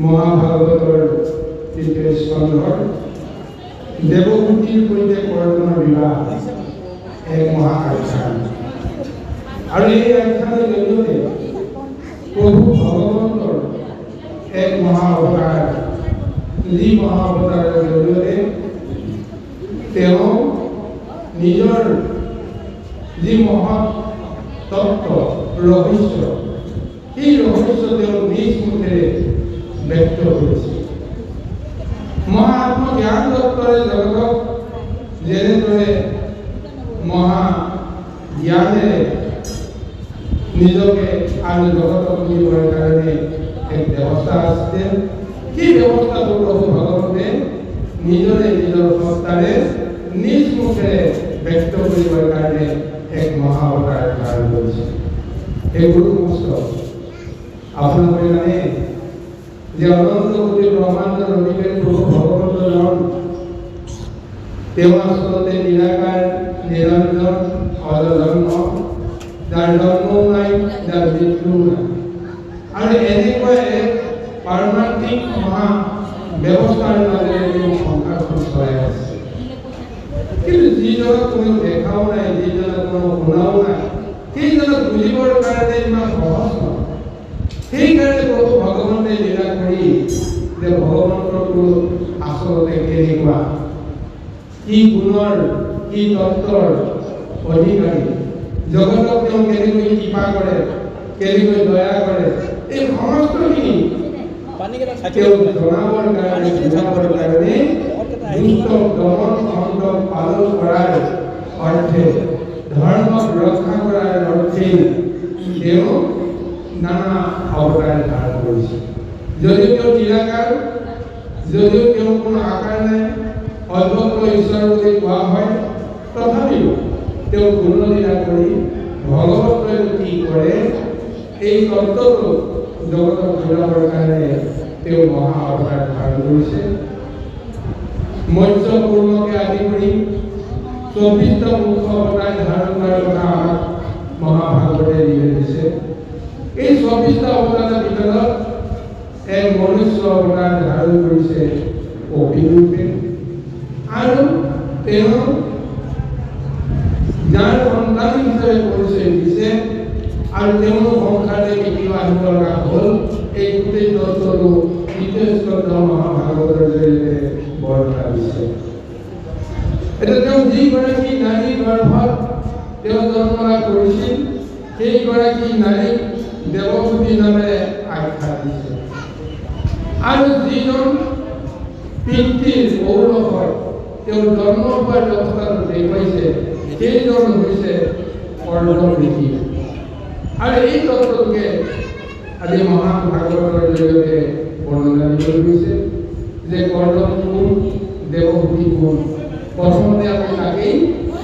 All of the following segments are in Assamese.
মহাভাগৱতৰ তৃতীয় স্কন্ধৰ দেৱভূতিৰ সৈতে কৰ্দন বিবাহ এক মহা আখ্যান। আৰু এই আখ্যানৰ জৰিয়তে প্ৰভু ভগৱন্তৰ এক মহা অৱতাৰ, যি মহা অৱতাৰৰ জৰিয়তে তেওঁ নিজৰ যি মহৎ তত্ত্ব ৰহস্য, এই ৰহস্য তেওঁ নিজ মুখেৰে ব্যক্ত কৰিছে। মহা আত্মজ্ঞান তত্ত্বৰে জগতক যেনেদৰে মহা জ্ঞানেৰে নিজকে আৰু জগতক নিবৰ কাৰণে এক ব্যৱস্থা আছে, সেই ব্যৱস্থাটো প্ৰভু ভগৱন্তে নিজৰে নিজৰ সত্তাৰে নিজ মুখেৰে ব্যক্ত কৰিবৰ কাৰণে এক মহা অৱতাৰ ধাৰণ কৰিছে। এই গুৰু বংশ আপোনালোকে জানে যে অনন্ত কোটি ব্ৰহ্মাণ্ডৰ অধিকাৰী প্ৰভু ভগৱন্তজন তেওঁ আচলতে নিৰাকাৰ, নিৰঞ্জন, অজন্ম, যাৰ জন্মও নাই, যাৰ মৃত্যুও নাই। আৰু এনেকুৱা এক পাৰমাৰ্থিক মহা ব্যৱস্থাৰ মাজেৰে তেওঁ সংসাৰখন চলাই আছে। কিন্তু যিজনক কোনো দেখাও নাই, যিজনক কোনো শুনাও নাই, সেইজনক বুজিবৰ কাৰণে ইমান সহজ নহয়। সেইকাৰণে প্ৰভু ভগৱানে লীলা কৰি যে ভগৱন্তটো আচলতে কেনেকুৱা, কি গুণৰ, কি তত্ত্বৰ অধিকাৰী, জগতক তেওঁ কেনেকৈ কৃপা কৰে, কেনেকৈ দয়া কৰে, এই সমস্তখিনি তেওঁ জনাবৰ কাৰণে, বুজাবৰ কাৰণে দুষ্ট দমন সংযম পালন কৰাৰ অৰ্থে, ধৰ্মক ৰক্ষা কৰাৰ অৰ্থে তেওঁ নানা অৱতাৰ ধাৰণ কৰিছে। যদিও তেওঁ নিৰাকাৰ, যদিও তেওঁ কোনো আকাৰ নাই, অদ্ভুত ঈশ্বৰ বুলি কোৱা হয়, তথাপিও তেওঁ গুণলীলা কৰি ভগৱন্তই কি কৰে এই তত্ত্বটো জগতক বুজাবৰ কাৰণে তেওঁ মহা অৱতাৰ ধাৰণ কৰিছে। মৎস্য কুৰ্মকে আদি কৰি 24টা মুখ্য অৱতাৰ ধাৰণ কৰাৰ কথা আমাক মহাভাগৱতে দিছে। এই 24টা অৱতাৰৰ ভিতৰত এক মনুষ্য অৱতাৰ ধাৰণ কৰিছে অভিৰূপে, আৰু তেওঁ যাৰ সন্তান হিচাপে পৰিচয় দিছে, আৰু তেওঁ সংসাৰে কেতিয়াও আহিব লগা হ'ল। এই গোটেই তত্ত্বটো দ্বিতীয় স্কন্ধ মহাভাগৱতৰ জৰিয়তে বৰ্ণনা দিছে। এতিয়া তেওঁ যিগৰাকী নাৰীৰ গৰ্ভত তেওঁ জন্ম লাভ কৰিছিল, সেইগৰাকী নাৰীক দেৱভূতি নামেৰে আখ্যা দিছে। আৰু যিজন পিতৃৰ ঔৰসত তেওঁ জন্ম হোৱাৰ অৱস্থাটো দেখুৱাইছে, সেইজন হৈছে কৰ্ণমৃষি। আৰু এই তত্ত্বটোকে আজি মহাভাগৱতৰ জৰিয়তে বৰ্ণনা দিয়া গৈছে যে কৰ্ণ কোন, দেৱভূতি কোন। প্ৰথমতে আমি তাকেই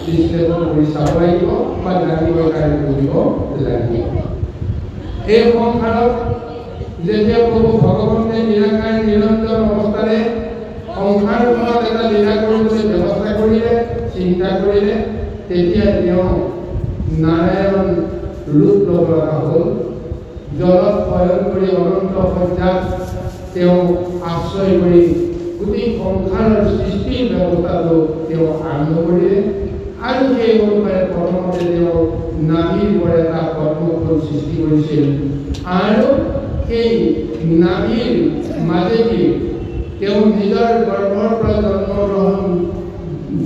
বিশ্লেষণ কৰি চাব লাগিব বা জানিবৰ কাৰণে কৰিব লাগিব। এই সংসাৰত যেতিয়া প্ৰভু ভগৱন্তে নিৰাকাৰ নিৰঞ্জন অৱস্থাৰে সংসাৰখনত এটা লীলা কৰিবলৈ ব্যৱস্থা কৰিলে, চিন্তা কৰিলে, তেতিয়া তেওঁ নাৰায়ণ ৰূপ ল'ব লগা হ'ল। জলত শয়ন কৰি অনন্ত শয্যাত তেওঁ আশ্ৰয় কৰি গোটেই সংসাৰৰ সৃষ্টিৰ ব্যৱস্থাটো তেওঁ আৰম্ভ কৰিলে। আৰু সেই অনুসাৰে প্ৰথমতে তেওঁ নাভিৰ পৰা এটা পদ্মফুল সৃষ্টি কৰিছিল, আৰু সেই নাভিৰ মাজেদি তেওঁ নিজৰ গৰ্ভৰ পৰা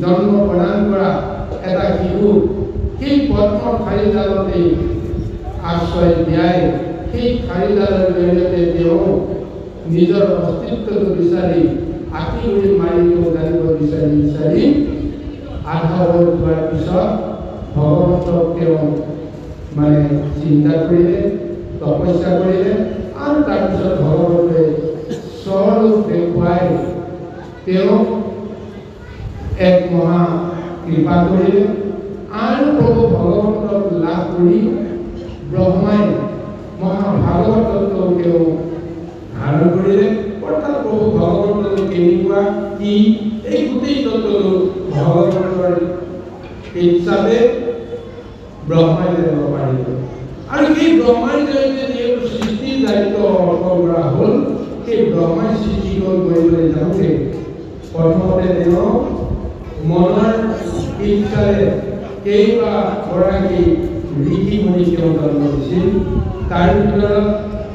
জন্ম প্ৰদান কৰা এটা শিশু সেই পদ্ম ঠাৰিডালতে আশ্ৰয় দিয়াই সেই ঠাৰিডালৰ জৰিয়তে তেওঁ নিজৰ অস্তিত্বটো বিচাৰি আঁকি উৰি মাৰি তেওঁ জানিব বিচাৰি আধা হৈ যোৱাৰ পিছত ভগৱন্তক তেওঁ মানে চিন্তা কৰিলে, তপস্যা কৰিলে, আৰু তাৰপিছত ভগৱন্তে স্বৰূপ দেখুৱাই তেওঁ এক মহা কৃপা কৰিলে। আৰু প্ৰভু ভগৱন্তক লাভ কৰি ব্ৰহ্মাই মহাভাগৱতটো তেওঁ ধাৰণ কৰিলে। অৰ্থাৎ প্ৰভু ভগৱন্তটো কেনেকুৱা কি, এই গোটেই তত্ত্বটো ভগৱন্তৰ ইচ্ছাতে ব্ৰহ্মাই জানিব পাৰিব। আৰু সেই ব্ৰহ্মাৰ জৰিয়তে যিহেতু সৃষ্টিৰ দায়িত্ব অৰ্পণ কৰা হ'ল, সেই ব্ৰহ্মাই সৃষ্টি কৰিবলৈ যাওঁতে প্ৰথমতে তেওঁ মনৰ ইচ্ছাৰে কেইবাগৰাকী ঋষি মুনি তেওঁ জন্ম দিছিল। তাৰ ভিতৰত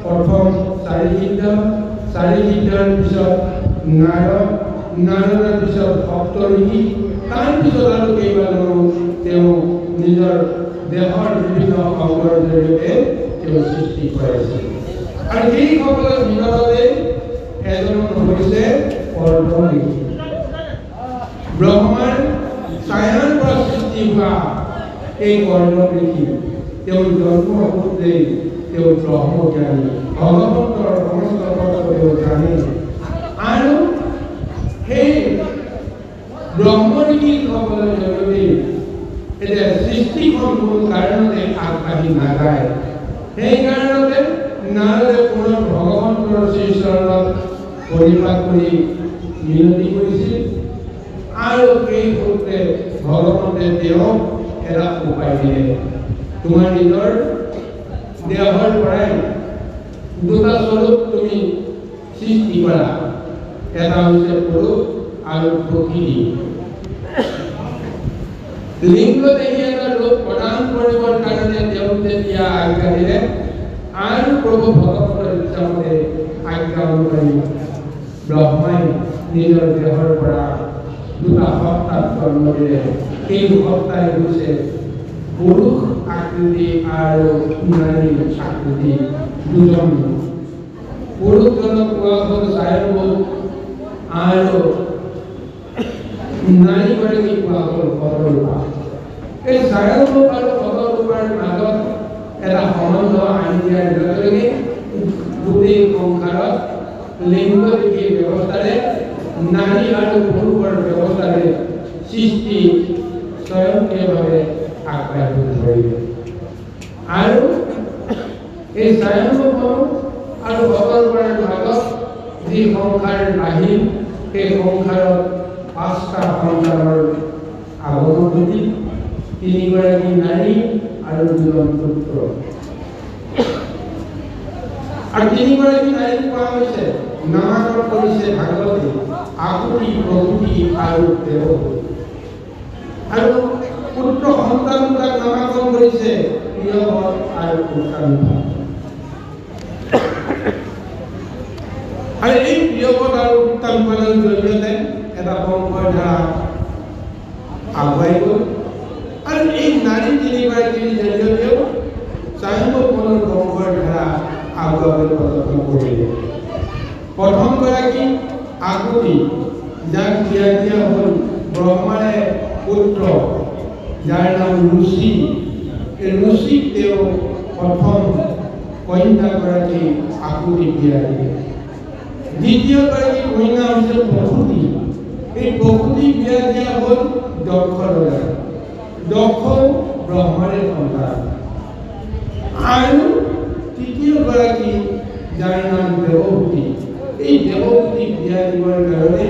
প্ৰথম 4 সিদ্ধাৰ পিছত নাৰদ, নাৰদৰ পিছত সপ্তঋষি, তাৰ পিছত আৰু কেইবাজনো তেওঁ নিজৰ দেহৰ বিভিন্ন অংগৰ জৰিয়তে তেওঁ সৃষ্টি কৰাইছিল। আৰু সেইসকলৰ ভিতৰতে এজন হৈছে কৰ্ণমৃষি। ব্ৰহ্মাৰ ছায়াৰ পৰা সৃষ্টি হোৱা এই কৰ্ণমৃষি তেওঁৰ জন্ম সূত্ৰে তেওঁ ব্ৰহ্মজ্ঞানী, ভগৱন্তৰ সমস্ত তত্ত্ব তেওঁ জানে। আৰু সেই ব্ৰহ্মঋষিসকলৰ জৰিয়তে এতিয়া সৃষ্টিখন কোনো কাৰণতে আগবাঢ়ি নাযায়। সেই কাৰণতে নাৰদে পুনৰ ভগৱন্তৰ শ্ৰীচৰণত পৰিপাত কৰি মিনতি কৰিছিল। আৰু সেই সূত্ৰে ভগৱন্তে তেওঁক এটা উপায় দিলে, তোমাৰ নিজৰ দেহৰ পৰাই দুটা স্বৰূপ তুমি সৃষ্টি কৰা, এটা হৈছে পুৰুষ আৰু প্ৰকৃতি। লিংগ দেখি এটা ৰূপ প্ৰদান কৰিবৰ কাৰণে তেওঁলোকে দিয়া আজ্ঞা দিলে আৰু প্ৰভু ভগৱানৰ ইচ্ছামতে আজ্ঞা অনুসৰি ব্ৰহ্মাই নিজৰ দেহৰ পৰা দুটা সত্তাক জন্ম দিলে। সেই সত্তাই হৈছে পুৰুষ আকৃতি আৰু নাৰী আকৃতি দুজন। পুৰুষজনক কোৱা হ'ল স্বয়ম্ভূ আৰু নাৰীগৰাকীক কোৱা হ'ল সতৰূপা। এই স্বয়ম্ভূ আৰু সতৰূপাৰ মাজত এটা সম্বন্ধ আনি দিয়াৰ লগে লগে গোটেই সংসাৰত লিংগ দেখি ব্যৱস্থাৰে নাৰী আৰু পুৰুষৰ ব্যৱস্থাৰে সৃষ্টি স্বয়ংক্ৰিয়ভাৱে আগবাঢ়ি ধৰিলে। আৰু এই স্বয়ম্ভূ আৰু সতৰূপাৰ মাজত যি সংসাৰ আহিল, সেই সংসাৰত 5টা সন্তানৰ আগমন ঘটিল, 3গৰাকী নাৰী আৰু 2জন পুত্ৰ। আৰু 3গৰাকী নাৰীক কোৱা হৈছে, নামাকৰণ কৰিছে ভাগৱতী আকুতি, প্ৰকৃতি আৰু দেৱহূতি। আৰু পুত্ৰ সন্তান দুটাক নামাকৰণ কৰিছে প্ৰিয়ব্ৰত আৰু উৎসাহিত। আৰু এই প্ৰিয়ব্ৰত আৰু উৎসাহিতৰ জৰিয়তে এটা বংশৰ ধাৰা আগুৱাই গ'ল। আৰু এই নাৰী 3গৰাকীৰ জৰিয়তেও স্বয়ম্ভূ বংশৰ ধাৰা আগুৱাবলৈ প্ৰযত্ন কৰিলে। প্ৰথমগৰাকী আকুতি, যাক বিয়া দিয়া হ'ল ব্ৰহ্মাৰে পুত্ৰ, যাৰ নাম ৰুচি। এই ৰুচিক তেওঁ প্ৰথম কন্যাগৰাকী আকুতি বিয়া দিলে। দ্বিতীয়গৰাকী কন্যা হৈছে প্ৰসূতি। এই প্ৰসূতি বিয়া দিয়া হ'ল দক্ষ ৰজাক। দক্ষ ব্ৰহ্মাৰে সন্তান। আৰু তৃতীয়গৰাকী যাৰ নাম দেৱহূতি। এই দেৱহূতিক বিয়া দিবৰ কাৰণে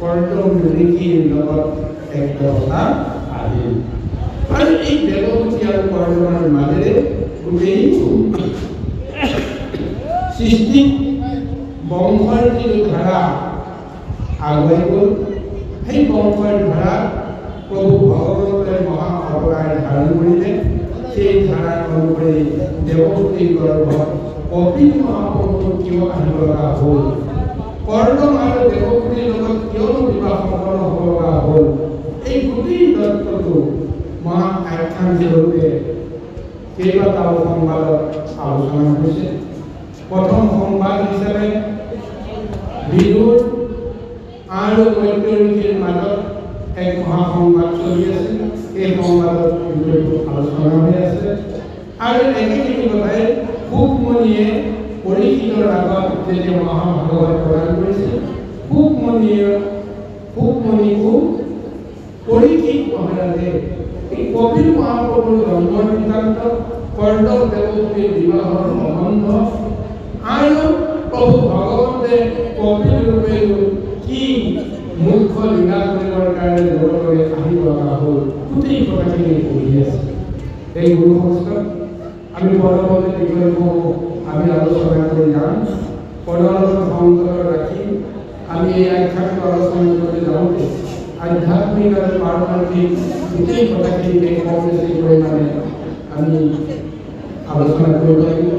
কৰ্দম ঋষিৰ লগত এক ব্যৱস্থা আহিল। আৰু এই দেৱহূতি আৰু কৰ্দমৰ মাজেৰে গোটেই সৃষ্টি বংশৰ যিটো ধাৰা আগুৱাই গ'ল, সেই বংশৰ ধাৰা প্ৰভু ভগৱন্তই মহা অৱতাৰ ধাৰণ কৰিলে। সেই ধাৰা অনুসৰি দেৱহূতিৰ গৰ্ভত কপিল মহাপ্ৰভু কিয় আহিব লগা হ'ল, কৰ্দম আৰু দেৱহূতিৰ লগত কিয় বিবাহ সম্পন্ন হ'ব লগা হ'ল, এই গোটেই তত্ত্বটো মহা আখ্যান স্বৰূপে কেইবাটাও সংবাদত আলোচনা হৈছে। প্ৰথম সংবাদ হিচাপে বিদুৰ আৰু মৈত্ৰী ঋষিৰ মাজত এক মহাসংবাদ চলি আছে। এই সংবাদত বিষয়টো আলোচনা হৈ আছে। আৰু একেখিনি কথাই সুকমণিয়ে পৰীক্ষিতৰ আগত যেতিয়া মহাভাগৱত প্ৰদান কৰিছিল, সুকমণিকো পৰীক্ষিত মহাৰাজে এই কপিল মহাপ্ৰভুৰ জন্মৰ বৃত্তান্ত, কৰ্দম দেৱহূতিৰ বিবাহৰ সম্বন্ধ আৰু প্ৰভু ভগৱন্তে কপিল ৰূপে কি মুখ্য লীলা কৰিবৰ কাৰণে জগতলৈ আহিব লগা হ'ল, গোটেই কথাখিনি পঢ়ি আছে। এই গুৰু সংস্কাৰ আমি পৰৱৰ্তী বিষয়সমূহ আমি আলোচনা কৰি যাম। পৰৱৰ্তী সংকট ৰাখি আমি এই আখ্যানটো আলোচনা কৰি যাওঁতে আধ্যাত্মিক আৰু পাৰমাৰ্থিক গোটেই কথাখিনি কম বেছি পৰিমাণে আমি আলোচনা কৰিব লাগিব।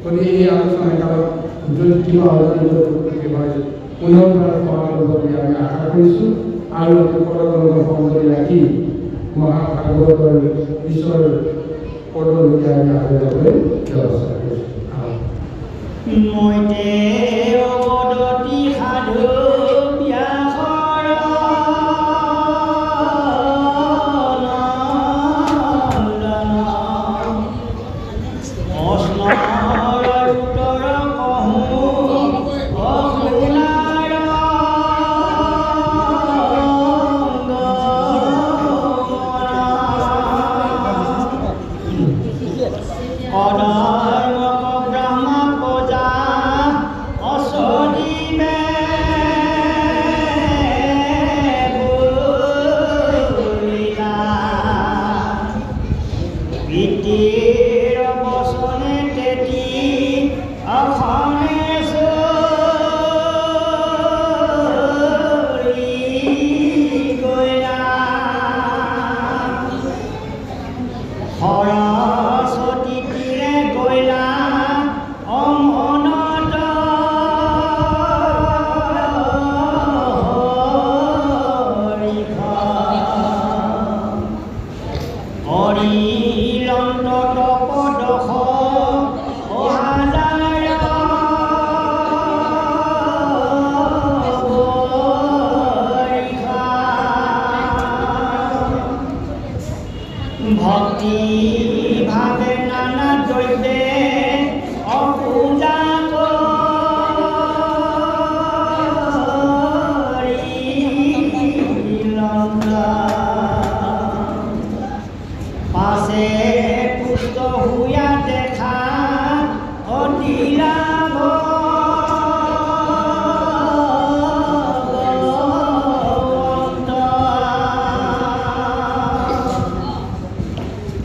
গতিকে এই আলোচনা কালত যদি কিবা অজনিত হয় পুনৰবাৰ সহায় কৰিব বুলি আমি আশা কৰিছোঁ। আৰু পৰৱৰ্তী সংকট ৰাখি মহাভাগৱতৰ ঈশ্বৰ পদলৈকে আমি আগুৱাই যাবলৈ ব্যৱস্থা কৰিছোঁ। মই দেৱদতী সাধু ব্যাসৰ প্ৰশ্নৰ উত্তৰ কহোঁ অশুনাৰ অধৰ্মক ব্ৰহ্ম পূজা অচলিবে বুলিলা পিতৃৰ বচনে তেতি অখনে সৰস্বতী তীৰে গৈলা অমনত অৰিলন্ত তপদশ অহাজাৰ ভক্তি ভাবে নানা দৈবে অপূজা পাশে পুষ্ট হুয়া দেখা অতি লাভ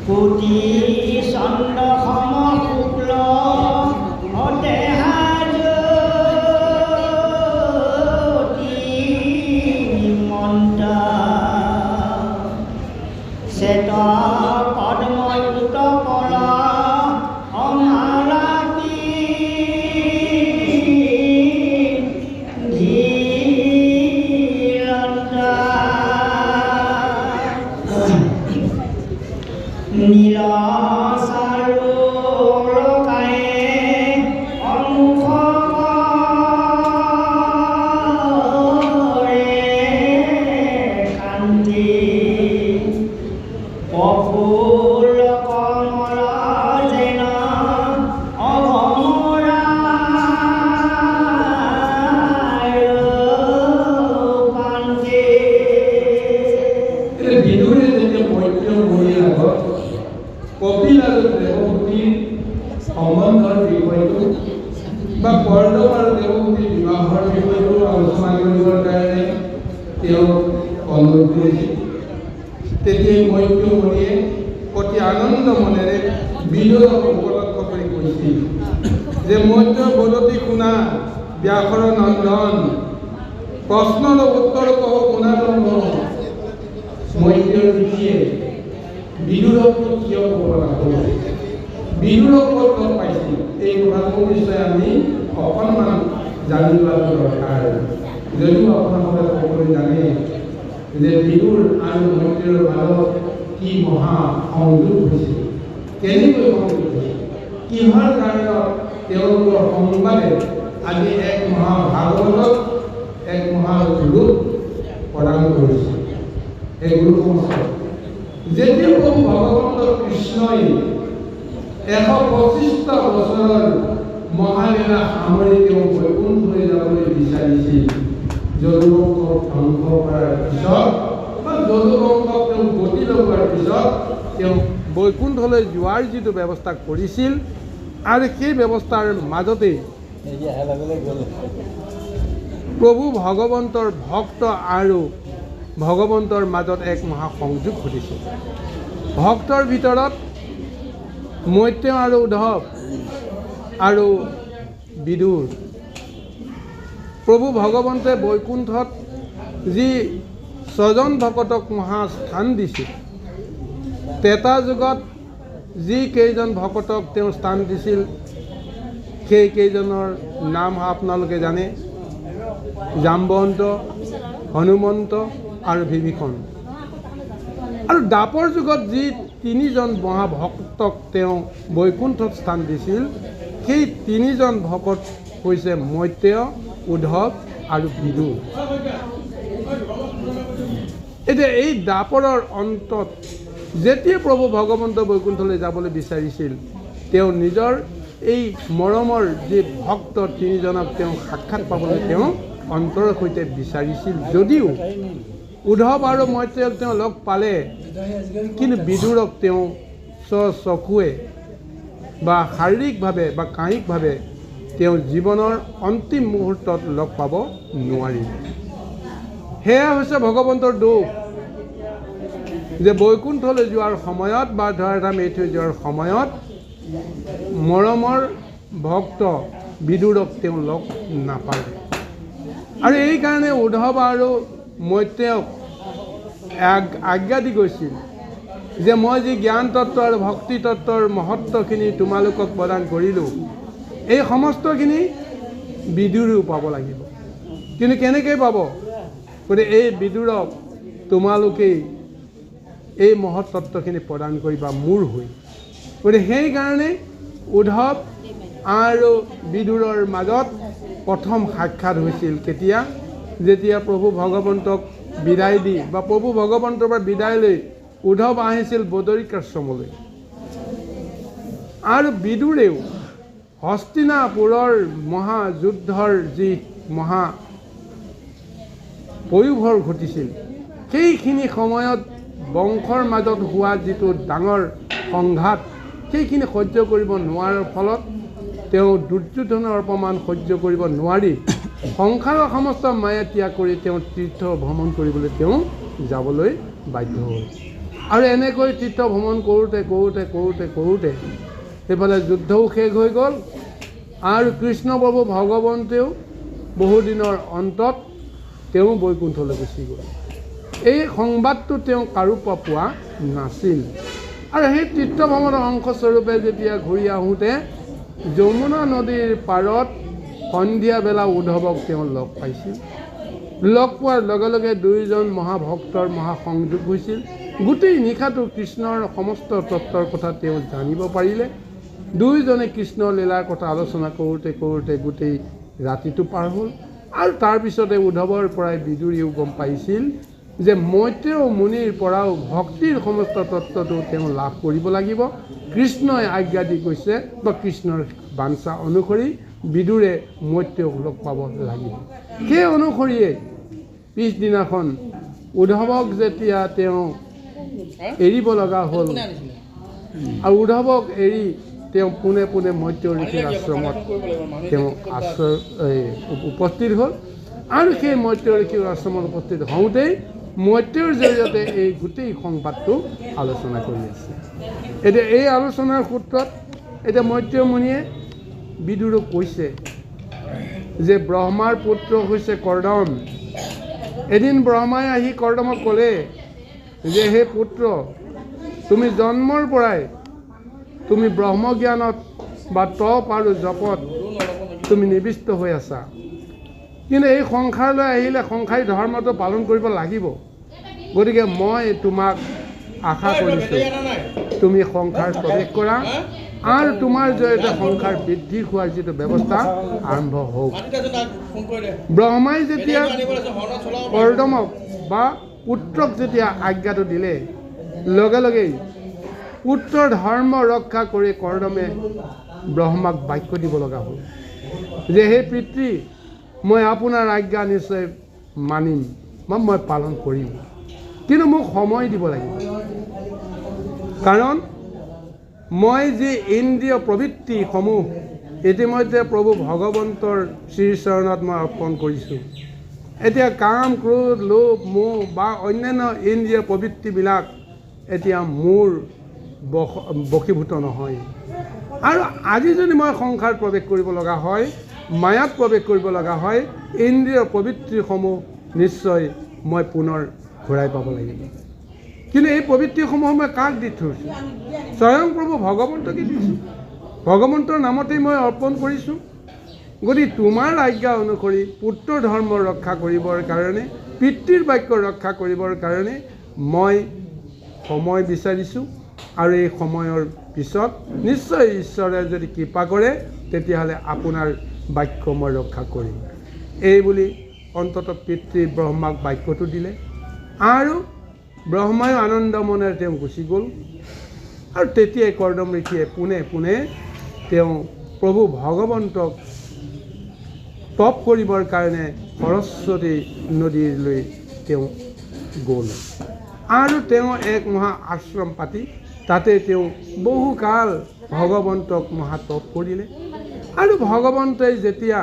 কোটি চন্দ্ৰ সম শুক্ল অদেহাজ্যোতি মন্ত শ্বেত পদ্মযুত পল অমালাপি নীল চাৰু লকায়ে অমুখ কান্তি প্ৰফুল্ল কমল যেন অভমৰা পান্তি বিদুৰে যেতিয়া মৈত্ৰেয় মুনিৰ আগত কপিল আৰু দেৱভূতিৰ সম্বন্ধৰ বিষয়টো বা কৰ্দম আৰু দেৱভূতিৰ বিবাহৰ বিষয়টো আলোচনা কৰিবৰ কাৰণে তেওঁ অনুৰোধ কৰিছিল। তেতিয়াই মৈত্ৰেয় মুনিয়ে অতি আনন্দ মনেৰে বিদুৰক উপলক্ষ কৰি কৈছিল যে মৈত্ৰেয় বদতি শুনা ব্যাসৰ নন্দন প্ৰশ্নৰ উত্তৰ কহ শুনাতংগ মৈত্ৰেয় ঋষিয়ে বিদুৰক কিয় ক'ব লাগিব বিদুৰক ক'ত লগ পাইছিল এই কথাটোৰ বিষয়ে আমি অকণমান জানি লোৱাটো দৰকাৰ। যদিও আপোনালোকে সকলোৱে জানে যে বিদুৰ আৰু মৈত্ৰেয়ৰ মাজত কি মহা সংযোগ হৈছিল, কেনেকৈ সংযোগ হৈছিল, কিহৰ কাৰণত তেওঁলোকৰ সংবাদে আজি এক মহাভাগৱতক এক মহাৰূপ প্ৰদান কৰিছিল। এই গুৰুসংস্কাৰ যেতিয়া প্ৰভু ভগৱন্ত কৃষ্ণই 125টা বছৰৰ মহালীলা সামৰি তেওঁ বৈকুণ্ঠলৈ যাবলৈ বিচাৰিছিল, যদুবংশক ধ্বংস কৰাৰ পিছত বা যদুবংশক তেওঁ গতি লগোৱাৰ পিছত তেওঁ বৈকুণ্ঠলৈ যোৱাৰ যিটো ব্যৱস্থা কৰিছিল আৰু সেই ব্যৱস্থাৰ মাজতেই প্ৰভু ভগৱন্তৰ ভক্ত আৰু ভগৱন্তৰ মাজত এক মহাসংযোগ ঘটিছিল। ভক্তৰ ভিতৰত মৈত্ৰেয় আৰু উদ্ধৱ আৰু বিদুৰ। প্ৰভু ভগৱন্তে বৈকুণ্ঠত যি 6জন ভকতক মহাস্থান দিছিল, ত্ৰেতা যুগত যি কেইজন ভকতক তেওঁ স্থান দিছিল সেই কেইজনৰ নাম আপোনালোকে জানে, জাম্বৱন্ত, হনুমন্ত আৰু বিভীষণ। আৰু দ্বাপৰ যুগত যি 3জন মহাভক্তক তেওঁ বৈকুণ্ঠত স্থান দিছিল সেই 3জন ভকত হৈছে মৈত্ৰেয়, উদ্ধৱ আৰু বিদুৰ। এতিয়া এই দ্বাপৰৰ অন্তত যেতিয়া প্ৰভু ভগৱন্ত বৈকুণ্ঠলৈ যাবলৈ বিচাৰিছিল তেওঁ নিজৰ এই মৰমৰ যি ভক্ত 3জনক তেওঁ সাক্ষাৎ পাবলৈ তেওঁ অন্তৰৰ সৈতে বিচাৰিছিল, যদিও উদ্ধৱ আৰু মৈত্ৰেয়ক তেওঁ লগ পালে কিন্তু বিদুৰক তেওঁ চকুৱে বা শাৰীৰিকভাৱে বা কায়িকভাৱে তেওঁ জীৱনৰ অন্তিম মুহূৰ্তত লগ পাব নোৱাৰিলে। সেয়া হৈছে ভগৱন্তৰ দোষ যে বৈকুণ্ঠলৈ যোৱাৰ সময়ত বা ধৰাধাম এৰি থৈ যোৱাৰ সময়ত মৰমৰ ভক্ত বিদুৰক তেওঁ লগ নাপালে। আৰু এইকাৰণে উদ্ধৱ আৰু মৈত্ৰেয়ক আজ্ঞা দি গৈছিল যে মই যি জ্ঞান তত্ত্ব আৰু ভক্তি তত্ত্বৰ মহত্বখিনি তোমালোকক প্ৰদান কৰিলোঁ, এই সমস্তখিনি বিদুৰেও পাব লাগিব। কিন্তু কেনেকৈ পাব? গতিকে এই বিদুৰক তোমালোকেই এই মহৎ তত্ত্বখিনি প্ৰদান কৰিবা মোৰ হৈ। গতিকে সেইকাৰণে উদ্ধৱ আৰু বিদুৰৰ মাজত প্ৰথম সাক্ষাৎ হৈছিল কেতিয়া? যেতিয়া প্ৰভু ভগৱন্তক বিদায় দি বা প্ৰভু ভগৱন্তৰ পৰা বিদায় লৈ উদ্ধৱ আহিছিল বদৰিকাশ্ৰমলৈ। আৰু বিদুৰেও হস্তিনাপুৰৰ মহাযুদ্ধৰ যি মহা পয়োভৰ ঘটিছিল, সেইখিনি সময়ত বংশৰ মাজত হোৱা যিটো ডাঙৰ সংঘাত, সেইখিনি সহ্য কৰিব নোৱাৰাৰ ফলত তেওঁ দুৰ্যোধনৰ অপমান সহ্য কৰিব নোৱাৰি সংসাৰৰ সমস্ত মায়া ত্যাগ কৰি তেওঁ তীৰ্থ ভ্ৰমণ কৰিবলৈ তেওঁ যাবলৈ বাধ্য হ'ল। আৰু এনেকৈ তীৰ্থ ভ্ৰমণ কৰোঁতে কৰোঁতে কৰোঁতে কৰোঁতে সেইফালে যুদ্ধও শেষ হৈ গ'ল আৰু কৃষ্ণ প্ৰভু ভগৱন্তেও বহুদিনৰ অন্তত তেওঁ বৈকুণ্ঠলৈ গুচি গ'ল। এই সংবাদটো তেওঁ কাৰো পৰা পোৱা নাছিল। আৰু সেই তীৰ্থ ভ্ৰমণৰ অংশস্বৰূপে যেতিয়া ঘূৰি আহোঁতে যমুনা নদীৰ পাৰত সন্ধিয়া বেলা উদ্ধৱক তেওঁ লগ পাইছিল। লগ পোৱাৰ লগে লগে দুয়োজন মহাভক্তৰ মহাসংযোগ হৈছিল। গোটেই নিশাটো কৃষ্ণৰ সমস্ত তত্ত্বৰ কথা তেওঁ জানিব পাৰিলে। দুয়োজনে কৃষ্ণ লীলাৰ কথা আলোচনা কৰোঁতে কৰোঁতে গোটেই ৰাতিটো পাৰ হ'ল। আৰু তাৰপিছতে উদ্ধৱৰ পৰাই বিদুৰেও গম পাইছিল যে মৈত্ৰেয় মুনিৰ পৰাও ভক্তিৰ সমস্ত তত্ত্বটো তেওঁ লাভ কৰিব লাগিব। কৃষ্ণই আজ্ঞা দি কৈছে বা কৃষ্ণৰ বাঞ্ছা অনুসৰি বিদুৰে মৈত্ৰেয়ক লগ পাব লাগিব। সেই অনুসৰিয়ে পিছদিনাখন উদ্ধৱক যেতিয়া তেওঁ এৰিব লগা হ'ল আৰু উদ্ধৱক এৰি তেওঁ পোনে পোনে মৈত্ৰেয় ঋষিৰ আশ্ৰমত তেওঁ উপস্থিত হ'ল। আৰু সেই মৈত্ৰেয় ঋষিৰ আশ্ৰমত উপস্থিত হওঁতেই মৈত্ৰেয়ৰ জৰিয়তে এই গোটেই সংবাদটো আলোচনা কৰি আছে। এতিয়া এই আলোচনাৰ সূত্ৰত এতিয়া মৈত্ৰেয় মুনিয়ে বিদুৰক কৈছে যে ব্ৰহ্মাৰ পুত্ৰ হৈছে কৰ্দম। এদিন ব্ৰহ্মাই আহি কৰ্দমক ক'লে যে হে পুত্ৰ, তুমি জন্মৰ পৰাই তুমি ব্ৰহ্মজ্ঞানত বা তপ আৰু জপত তুমি নিবিষ্ট হৈ আছা, কিন্তু এই সংসাৰলৈ আহিলে সংসাৰী ধৰ্মটো পালন কৰিব লাগিব। গতিকে মই তোমাক আশা কৰিছোঁ তুমি সংসাৰ প্ৰৱেশ কৰা আৰু তোমাৰ জৰিয়তে সংসাৰ বৃদ্ধি হোৱাৰ যিটো ব্যৱস্থা আৰম্ভ হওক। ব্ৰহ্মাই যেতিয়া কৰ্দমক বা পুত্ৰক যেতিয়া আজ্ঞাটো দিলে, লগে লগেই পুত্ৰৰ ধৰ্ম ৰক্ষা কৰি কৰ্দমে ব্ৰহ্মাক বাক্য দিব লগা হ'ল যে হে পিতৃ, মই আপোনাৰ আজ্ঞা নিশ্চয় মানিম বা মই পালন কৰিম, কিন্তু মোক সময় দিব লাগিব। কাৰণ মই যি ইন্দ্ৰিয় প্ৰবৃত্তিসমূহ ইতিমধ্যে প্ৰভু ভগৱন্তৰ শ্ৰীচৰণত মই অৰ্পণ কৰিছোঁ, এতিয়া কাম ক্ৰোধ লোভ মোহ বা অন্যান্য ইন্দ্ৰিয় প্ৰবৃত্তিবিলাক এতিয়া মোৰ বশীভূত নহয়। আৰু আজি যদি মই সংসাৰত প্ৰৱেশ কৰিব লগা হয়, মায়াত প্ৰৱেশ কৰিব লগা হয়, ইন্দ্ৰিয় প্ৰবৃত্তিসমূহ নিশ্চয় মই পুনৰ ঘূৰাই পাব লাগিব। কিন্তু এই প্ৰবৃত্তিসমূহ মই কাক দি থৈছোঁ? স্বয়ং প্ৰভু ভগৱন্তকে দিছোঁ। ভগৱন্তৰ নামতেই মই অৰ্পণ কৰিছোঁ। গতিকে তোমাৰ আজ্ঞা অনুসৰি পুত্ৰ ধৰ্ম ৰক্ষা কৰিবৰ কাৰণে, পিতৃৰ বাক্য ৰক্ষা কৰিবৰ কাৰণে মই সময় বিচাৰিছোঁ। আৰু এই সময়ৰ পিছত নিশ্চয় ঈশ্বৰে যদি কৃপা কৰে তেতিয়াহ'লে আপোনাৰ বাক্য মই ৰক্ষা কৰিম। এই বুলি অন্ততঃ পিতৃ ব্ৰহ্মাক বাক্যটো দিলে আৰু ব্ৰহ্মাই আনন্দ মনেৰে তেওঁ গুচি গ'ল। আৰু তেতিয়াই কৰ্দম ঋষিয়ে পোনে পোনে তেওঁ প্ৰভু ভগৱন্তক তপ কৰিবৰ কাৰণে সৰস্বতী নদীলৈ তেওঁ গ'ল। আৰু তেওঁ এক মহা আশ্ৰম পাতি তাতে তেওঁ বহুকাল ভগৱন্তক মহাতপ কৰিলে। আৰু ভগৱন্তই যেতিয়া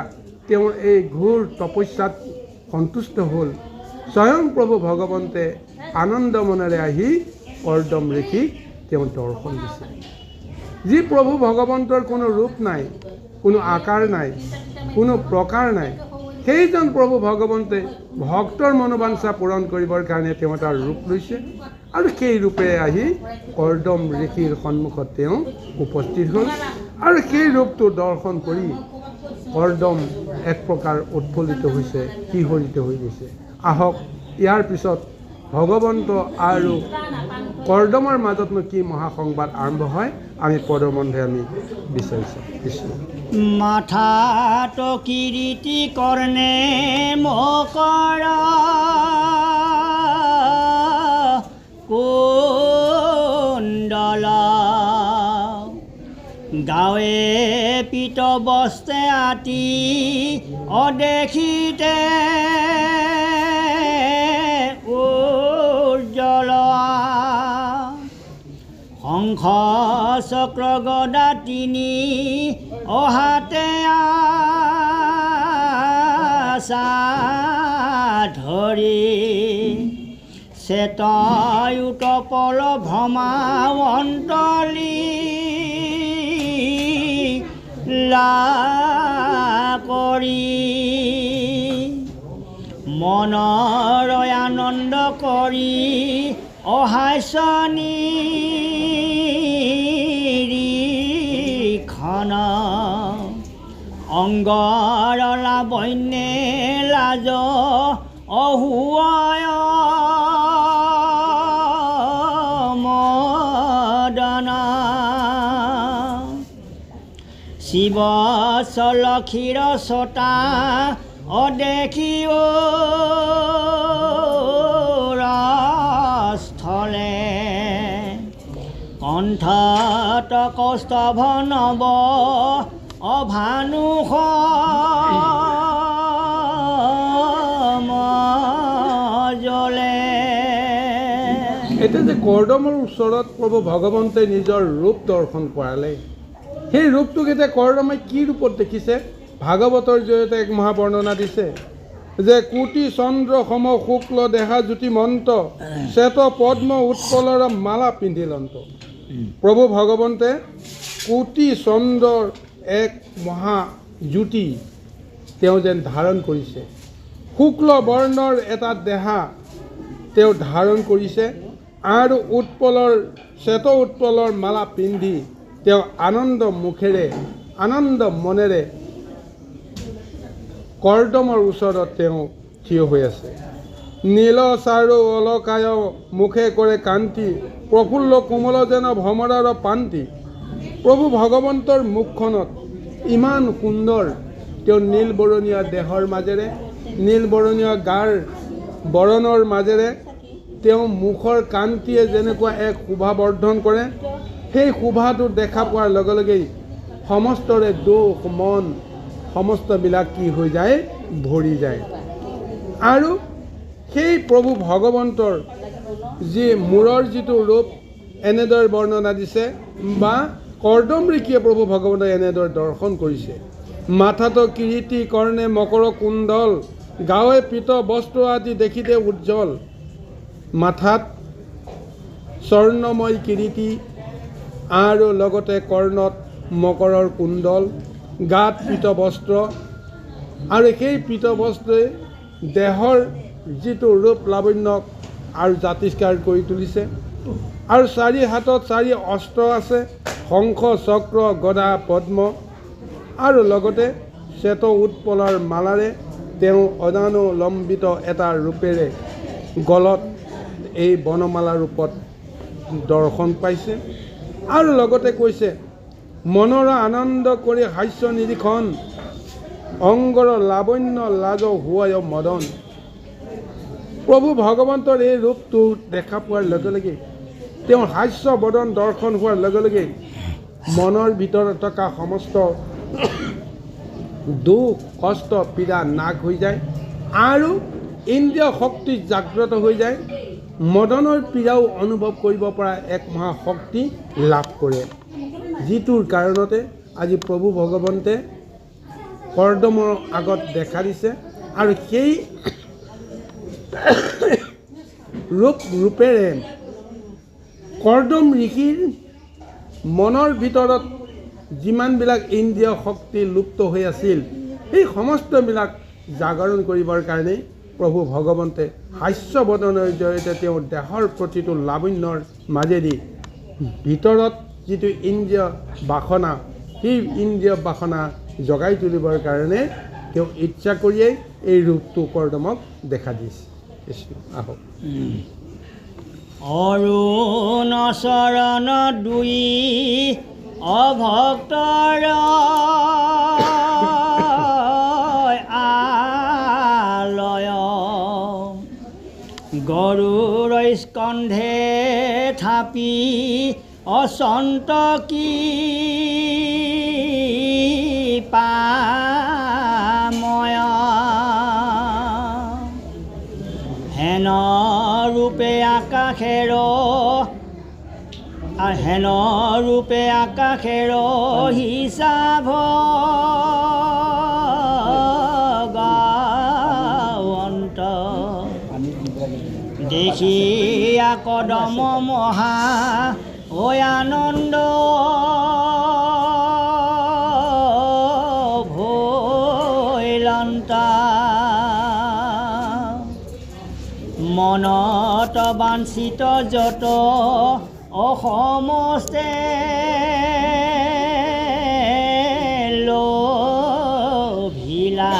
তেওঁৰ এই ঘোৰ তপস্যাত সন্তুষ্ট হ'ল, স্বয়ং প্ৰভু ভগৱন্তে আনন্দ মনেৰে আহি কৰ্দম ঋষিক তেওঁ দৰ্শন দিছে। যি প্ৰভু ভগৱন্তৰ কোনো ৰূপ নাই, কোনো আকাৰ নাই, কোনো প্ৰকাৰ নাই, সেইজন প্ৰভু ভগৱন্তে ভক্তৰ মনোবাঞ্ছা পূৰণ কৰিবৰ কাৰণে তেওঁ এটা ৰূপ লৈছে আৰু সেই ৰূপেৰে আহি কৰ্দম ঋষিৰ সন্মুখত তেওঁ উপস্থিত হ'ল আৰু সেই ৰূপটো দৰ্শন কৰি কৰ্দম এক প্ৰকাৰ উৎফুল্লিত হৈছে, শিহৰিত হৈ গৈছে। আহক ইয়াৰ পিছত ভগৱন্ত আৰু কৰ্দমৰ মাজতনো কি মহাসংবাদ আৰম্ভ হয় আমি পদমন্ধে আমি বিচাৰিছোঁ। কৃষ্ণ মাথাত কিৰীতি কৰ্ণে মকৰ কুণ্ডল গাৱে পিত বস্তে আতি অদেখিতে উজ্জ্বল শংখ চক্ৰ গদা তিনি অহাতে আশা ধৰি চেতয়ুত পল ভ্ৰমাৱন্তলি লা কৰি মনৰ আনন্দ কৰি অহাস্যনি খন অংগৰ লাবণ্যে লাজ অহুৱায় মদন শিৱ চলক্ষীৰ ছটা অদেখি স্থলে কণ্ঠত কৌস্তভ নৱ অভানুষ জলে। এতিয়া যে কৰ্দমৰ ওচৰত প্ৰভু ভগৱন্তে নিজৰ ৰূপ দৰ্শন কৰালে, সেই ৰূপটোক এতিয়া কৰ্দমে কি ৰূপত দেখিছে ভাগৱতৰ জৰিয়তে এক মহাবৰ্ণনা দিছে যে কোটি চন্দ্ৰ সম শুক্ল দেহা জ্যোতি মন্ত শ্বেত পদ্ম উৎপলৰ মালা পিন্ধিলন্ত। প্ৰভু ভগৱন্তে কোটি চন্দ্ৰৰ এক মহাজ্যোতি তেওঁ যেন ধাৰণ কৰিছে, শুক্ল বৰ্ণৰ এটা দেহা তেওঁ ধাৰণ কৰিছে আৰু শ্বেত উৎপলৰ মালা পিন্ধি তেওঁ আনন্দ মুখেৰে আনন্দ মনেৰে কৰ্দমৰ ওচৰত তেওঁ থিয় হৈ আছে। নীল চাৰু অলকায় মুখে কৰে কান্তি প্ৰফুল্ল কোমল যেন ভ্ৰমৰাৰ পান্তি। প্ৰভু ভগৱন্তৰ মুখখনত ইমান সুন্দৰ, তেওঁ নীল বৰণীয়া দেহৰ মাজেৰে নীল বৰণীয়া গাৰ বৰণৰ মাজেৰে তেওঁ মুখৰ কান্তিয়ে যেনেকুৱা এক শোভা বৰ্ধন কৰে, সেই শোভাটো দেখা পোৱাৰ লগে লগেই সমস্তৰে দুখ মন সমস্তবিলাক কি হৈ যায়, ভৰি যায়। আৰু সেই প্ৰভু ভগৱন্তৰ যি মূৰৰ যিটো ৰূপ এনেদৰে বৰ্ণনা দিছে বা কৰ্দম ঋষিয়ে প্ৰভু ভগৱন্তই এনেদৰে দৰ্শন কৰিছে। মাথাত কিৰীতি কৰ্ণে মকৰ কুণ্ডল গাৱে পিত বস্ত্ৰ আদি দেখিতে উজ্জ্বল। মাথাত স্বৰ্ণময় কিৰীতি আৰু লগতে কৰ্ণত মকৰৰ কুণ্ডল, গাত পিত বস্ত্ৰ আৰু সেই পিত বস্ত্ৰই দেহৰ যিটো ৰূপ লাৱণ্যক আৰু জাতিষ্কাৰ কৰি তুলিছে। আৰু চাৰি হাতত চাৰি অস্ত্ৰ আছে, শংখ চক্ৰ গদা পদ্ম আৰু লগতে শ্বেত উৎপলৰ মালাৰে তেওঁ অনানুলম্বিত এটা ৰূপেৰে গলত এই বনমালা ৰূপত দৰ্শন পাইছে। আৰু লগতে কৈছে মনৰ আনন্দ কৰি হাস্য নিৰীক্ষণ অংগৰ লাৱণ্য লাজ হোৱায় মদন। প্ৰভু ভগৱন্তৰ এই ৰূপটো দেখা পোৱাৰ লগে লগে তেওঁৰ হাস্য বদন দৰ্শন হোৱাৰ লগে লগে মনৰ ভিতৰত থকা সমস্ত দুখ কষ্ট পীড়া নাশ হৈ যায় আৰু ইন্দ্ৰিয় শক্তি জাগ্ৰত হৈ যায়। মদনৰ পীড়াও অনুভৱ কৰিব পৰা এক মহাশক্তি লাভ কৰে, যিটোৰ কাৰণতে আজি প্ৰভু ভগৱন্তে কৰ্দমৰ আগত দেখা দিছে আৰু সেই ৰূপেৰে কৰ্দম ঋষিৰ মনৰ ভিতৰত যিমানবিলাক ইন্দ্ৰিয় শক্তি লুপ্ত হৈ আছিল সেই সমস্তবিলাক জাগৰণ কৰিবৰ কাৰণে প্ৰভু ভগৱন্তে হাস্যবদনৰ জৰিয়তে তেওঁৰ দেহৰ প্ৰতিটো লাৱণ্যৰ মাজেদি ভিতৰত যিটো ইন্দ্ৰিয় বাসনা সেই ইন্দ্ৰিয় বাসনা জগাই তুলিবৰ কাৰণে তেওঁ ইচ্ছা কৰিয়েই এই ৰূপটো কৰ্দমক দেখা দিছে। আহক অৰুণ চৰণ দুই অভক্তৰ আলয় গৰুৰ স্কন্ধে থাপি অসন্তকী পাময় হেন ৰূপে আকাশেৰ হিচাভ গাৱন্ত দেখি কদম মহা ঐ আনন্দ ভৈলন্তা মনত বাঞ্ছিত যত অসমস্তে লোভিলা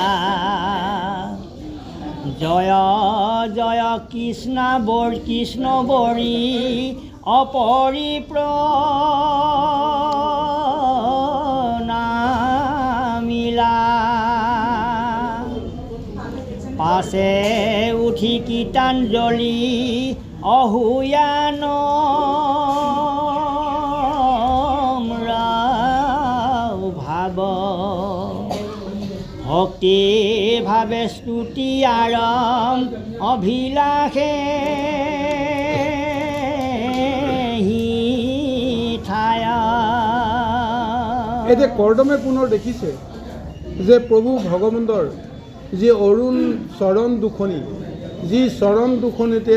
জয় জয় কৃষ্ণ বৰী অপৰিপ্ৰণামিলা পাছে উঠি কীৰ্তঞ্জলি অহুয়ান ভাৱ ভক্তি ভাৱে স্তুতি আৰম অভিলাষে এতিয়া কৰ্দমে পুনৰ দেখিছে যে প্ৰভু ভগৱন্তৰ যি অৰুণ চৰণ দুখনি যি চৰণ দুখনিতে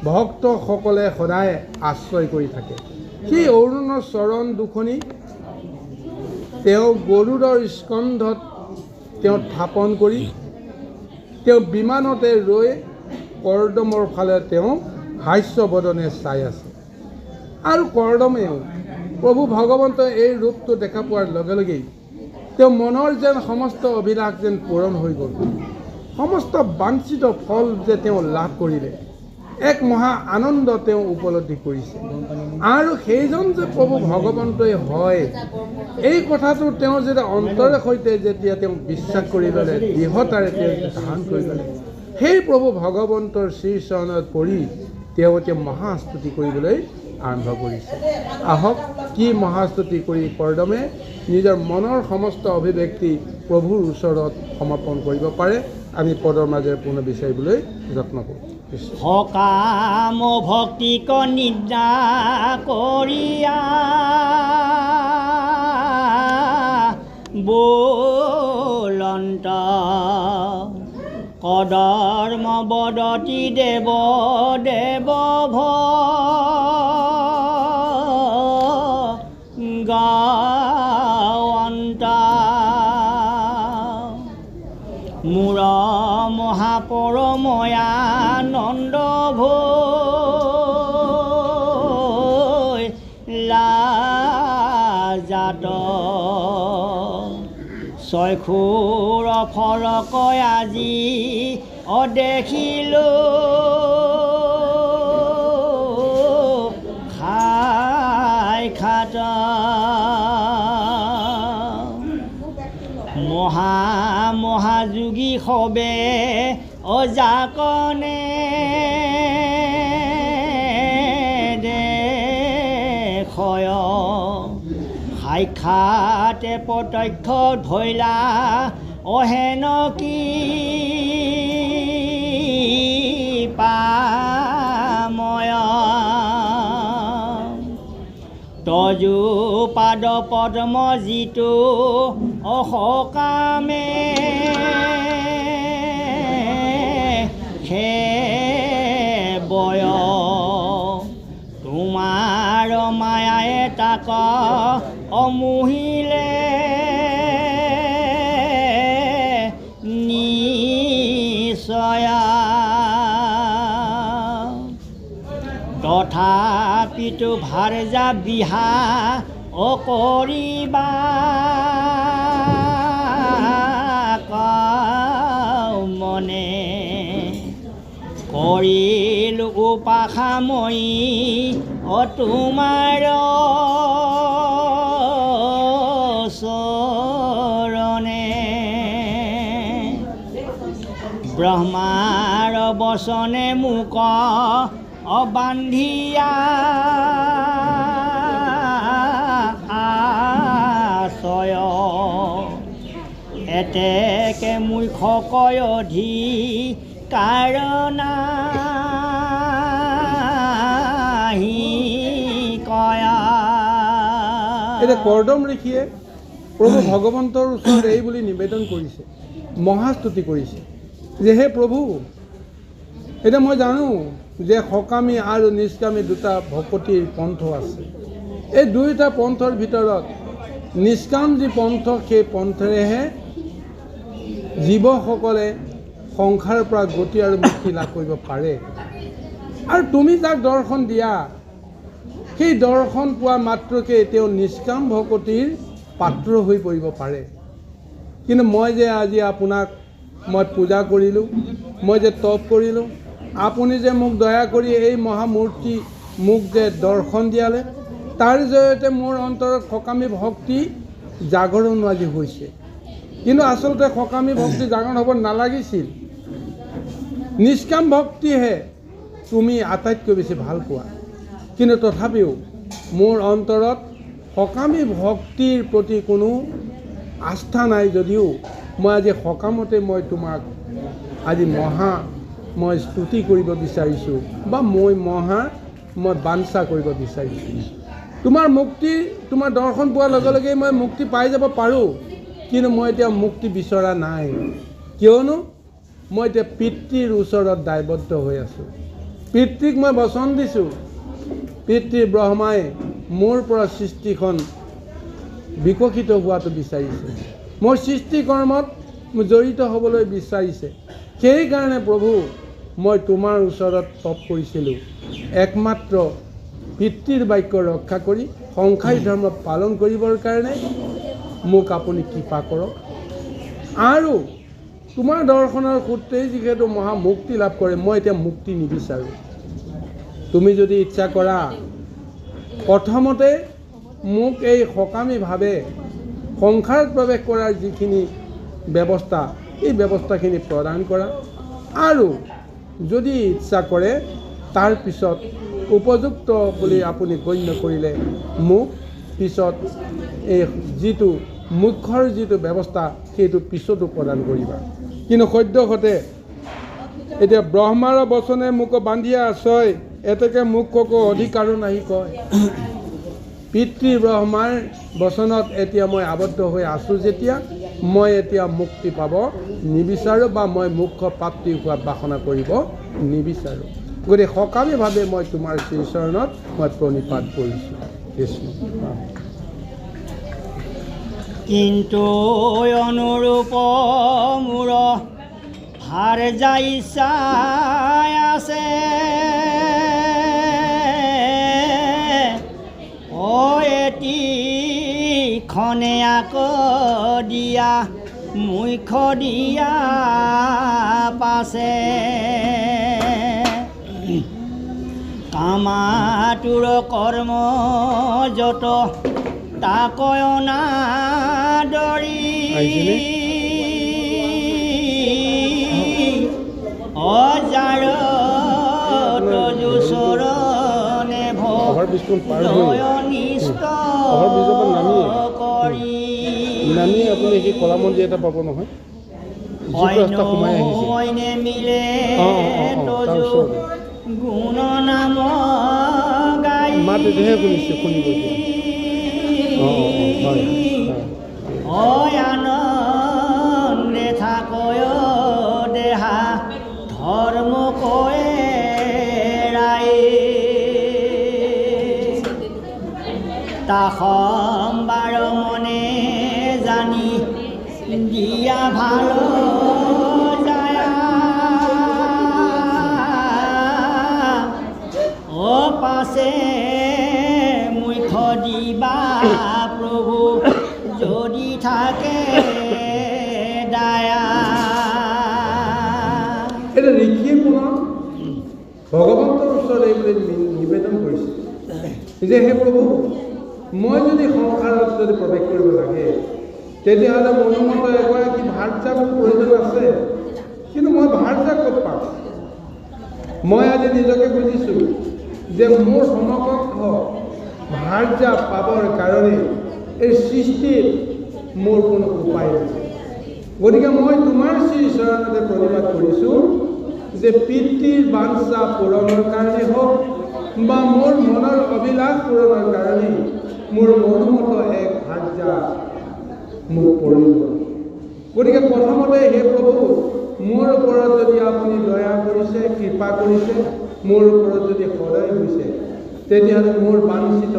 ভক্তসকলে সদায় আশ্ৰয় কৰি থাকে সেই অৰুণৰ চৰণ দুখনি তেওঁ গৰুড়ৰ স্কন্ধত তেওঁ স্থাপন কৰি তেওঁ বিমানতে ৰৈ কৰ্দমৰ ফালে তেওঁ হাস্যবদনে চাই আছে আৰু কৰ্দমেও প্ৰভু ভগৱন্তৰ এই ৰূপটো দেখা পোৱাৰ লগে লগেই তেওঁ মনৰ যেন সমস্ত অভিলাষ যেন পূৰণ হৈ গ'ল সমস্ত বাঞ্ছিত ফল যে তেওঁ লাভ কৰিলে এক মহা আনন্দ তেওঁ উপলব্ধি কৰিছে আৰু সেইজন যে প্ৰভু ভগৱন্তই হয় এই কথাটো তেওঁ যেতিয়া অন্তৰে সৈতে যেতিয়া তেওঁ বিশ্বাস কৰি ল'লে দৃঢ়তাৰে তেওঁ ধাৰণ কৰি ল'লে সেই প্ৰভু ভগৱন্তৰ শ্ৰীচৰণত পৰি তেওঁ এতিয়া মহাস্তুতি কৰিবলৈ আৰম্ভ কৰিছে আহক কি মহাস্তুতি কৰি কৰ্দমে নিজৰ মনৰ সমস্ত অভিব্যক্তি প্ৰভুৰ ওচৰত সমৰ্পণ কৰিব পাৰে আমি পদৰ মাজেৰে পুনৰ বিচাৰিবলৈ যত্ন কৰোঁ সকাম ভক্তিক নিদ্ৰা কৰিয়া বোলন্ত কদৰ্ম বদতি দেৱ গাৱন্ত মূৰ মহাপৰময়ানন্দ ভৈ লাজাত চক্ষুৰ ফলকৈ আজি অদেখিলো খাই খাত মহাযোগী সবে অজাকনে দেখয় সাক্ষাতে প্ৰত্যক্ষ ধৈলা অহেন কি পাময় তজু পাদ পদ্ম যিটো অসকামে বয় তোমাৰ মায়ায়ে তাক অমোহিলে নিশ্চয়া তথাপিতো ভাৰজা বিহা অকৰিবা মনে কৰিলো উপাসাময়ী তোমাৰ চৰণে ব্ৰহ্মাৰ বচনে মোক অবান্ধিয়া আশয় এতেকে মুখ্যকৈ অধিকাৰণা এতিয়া কৰ্দম ঋষিয়ে প্ৰভু ভগৱন্তৰ ওচৰত এই বুলি নিবেদন কৰিছে, মহাস্তুতি কৰিছে যে হে প্ৰভু, এতিয়া মই জানো যে সকামী আৰু নিষ্কামী দুটা ভকতিৰ পন্থ আছে। এই দুয়োটা পন্থৰ ভিতৰত নিষ্কাম যি পন্থ, সেই পন্থৰেহে জীৱসকলে সংসাৰৰ পৰা গতি আৰু মুক্তি লাভ কৰিব পাৰে। আৰু তুমি যাক দৰ্শন দিয়া, সেই দৰ্শন পোৱা মাত্ৰকে তেওঁ নিষ্কাম ভকতিৰ পাত্ৰ হৈ পৰিব পাৰে। কিন্তু মই যে আজি আপোনাক মই পূজা কৰিলোঁ, মই যে তপ কৰিলোঁ, আপুনি যে মোক দয়া কৰি এই মহামূৰ্তি মোক যে দৰ্শন দিয়ালে, তাৰ জৰিয়তে মোৰ অন্তৰত সকামী ভক্তি জাগৰণ আজি হৈছে। কিন্তু আচলতে সকামী ভক্তি জাগৰণ হ'ব নালাগিছিল। নিষ্কাম ভক্তিহে তুমি আটাইতকৈ বেছি ভাল পোৱা। কিন্তু তথাপিও মোৰ অন্তৰত সকামী ভক্তিৰ প্ৰতি কোনো আস্থা নাই যদিও মই আজি সকামতে মই তোমাক আজি মই স্তুতি কৰিব বিচাৰিছোঁ, বা মই বাঞ্ছা কৰিব বিচাৰিছোঁ। তোমাৰ মুক্তি, তোমাৰ দৰ্শন পোৱাৰ লগে লগে মই মুক্তি পাই যাব পাৰোঁ, কিন্তু মই এতিয়া মুক্তি বিচৰা নাই। কিয়নো মই এতিয়া পিতৃৰ ওচৰত দায়বদ্ধ হৈ আছোঁ। পিতৃক মই বচন দিছোঁ, পিতৃ ব্ৰহ্মাই মোৰ পৰা সৃষ্টিখন বিকশিত হোৱাটো বিচাৰিছে, মোৰ সৃষ্টিকৰ্মত জড়িত হ'বলৈ বিচাৰিছে। সেইকাৰণে প্ৰভু মই তোমাৰ ওচৰত তপ কৰিছিলোঁ, একমাত্ৰ পিতৃৰ বাক্য ৰক্ষা কৰি সংসাৰী ধৰ্ম পালন কৰিবৰ কাৰণে মোক আপুনি কৃপা কৰক। আৰু তোমাৰ দৰ্শনৰ সূত্ৰেই যিহেতু মহামুক্তি লাভ কৰে, মই এতিয়া মুক্তি নিবিচাৰোঁ। তুমি যদি ইচ্ছা কৰা, প্ৰথমতে মোক এই সকামীভাৱে সংসাৰত প্ৰৱেশ কৰাৰ যিখিনি ব্যৱস্থা, এই ব্যৱস্থাখিনি প্ৰদান কৰা। আৰু যদি ইচ্ছা কৰে তাৰ পিছত উপযুক্ত বুলি আপুনি গণ্য কৰিলে মোক পিছত এই যিটো মুখ্যৰ যিটো ব্যৱস্থা, সেইটো পিছতো প্ৰদান কৰিবা। কিন্তু সদ্যহতে এতিয়া ব্ৰহ্মাৰ বচনে মোক বান্ধিয়া আছয়, এতেকে মুখ্যকো অধিকাৰো নাহি কয়। পিতৃ ব্ৰহ্মাৰ বচনত এতিয়া মই আবদ্ধ হৈ আছোঁ যেতিয়া, মই এতিয়া মুক্তি পাব নিবিচাৰোঁ, বা মই মুখ্য প্ৰাপ্তি হোৱা বাসনা কৰিব নিবিচাৰোঁ। গতিকে সকামীভাৱে মই তোমাৰ শ্ৰীচৰণত মই প্ৰণিপাত কৰিছোঁ। কৃষ্ণ। কিন্তু অনুৰূপ মোৰ ভাৰ যাই চাই আছে, এটি খনে আকৌ দিয়া মুখ্য দিয়া পাছে, কামাতুৰ কৰ্ম যত তাকয় নাদৰি, অজাৰ তজু চৰণে ভয়নিষ্ঠ কৰি, আপুনি সেই কলা মন্দিৰ এটা পাব নহয়, অইনে মিলে তজু গুণ নাম গাই, আনন্দে থাকয় দেহা ধৰ্ম কয়ে ৰাই, তা সম্বাৰ মনে জানি দিয়া ভাল যায়, আছে মুখ দিবা প্ৰভু যদি থাকে দায়া। এটা ঋষিয়ে পুনৰ ভগৱন্তৰ ওচৰত এইবুলি নিবেদন কৰিছে যে হে প্ৰভু, মই যদি সংসাৰত যদি প্ৰৱেশ কৰিব লাগে তেতিয়াহ'লে মনোমত এগৰাকী ভাৰ্যাৰ প্ৰয়োজন আছে, কিন্তু মই ভাৰ্যা ক'ত পাম? মই আজি নিজকে বুজিছোঁ যে মোৰ সমকক্ষ ভাৰ্যা পাবৰ কাৰণে এই সৃষ্টিত মোৰ কোনো উপায় নাই। গতিকে মই তোমাৰ শ্ৰীচৰণতে প্ৰণিপাত কৰিছোঁ যে পিতৃৰ বাঞ্ছা পূৰণৰ কাৰণে হওক বা মোৰ মনৰ অভিলাষ পূৰণৰ কাৰণে মোৰ মনোমত এক ভাৰ্যা মোক প্ৰয়োজন। গতিকে প্ৰথমতে হে প্ৰভু, মোৰ ওপৰত যদি আপুনি দয়া কৰিছে, কৃপা কৰিছে, মোৰ ওপৰত যদি সদয় হৈছে, তেতিয়াহ'লে মোৰ বাঞ্ছিত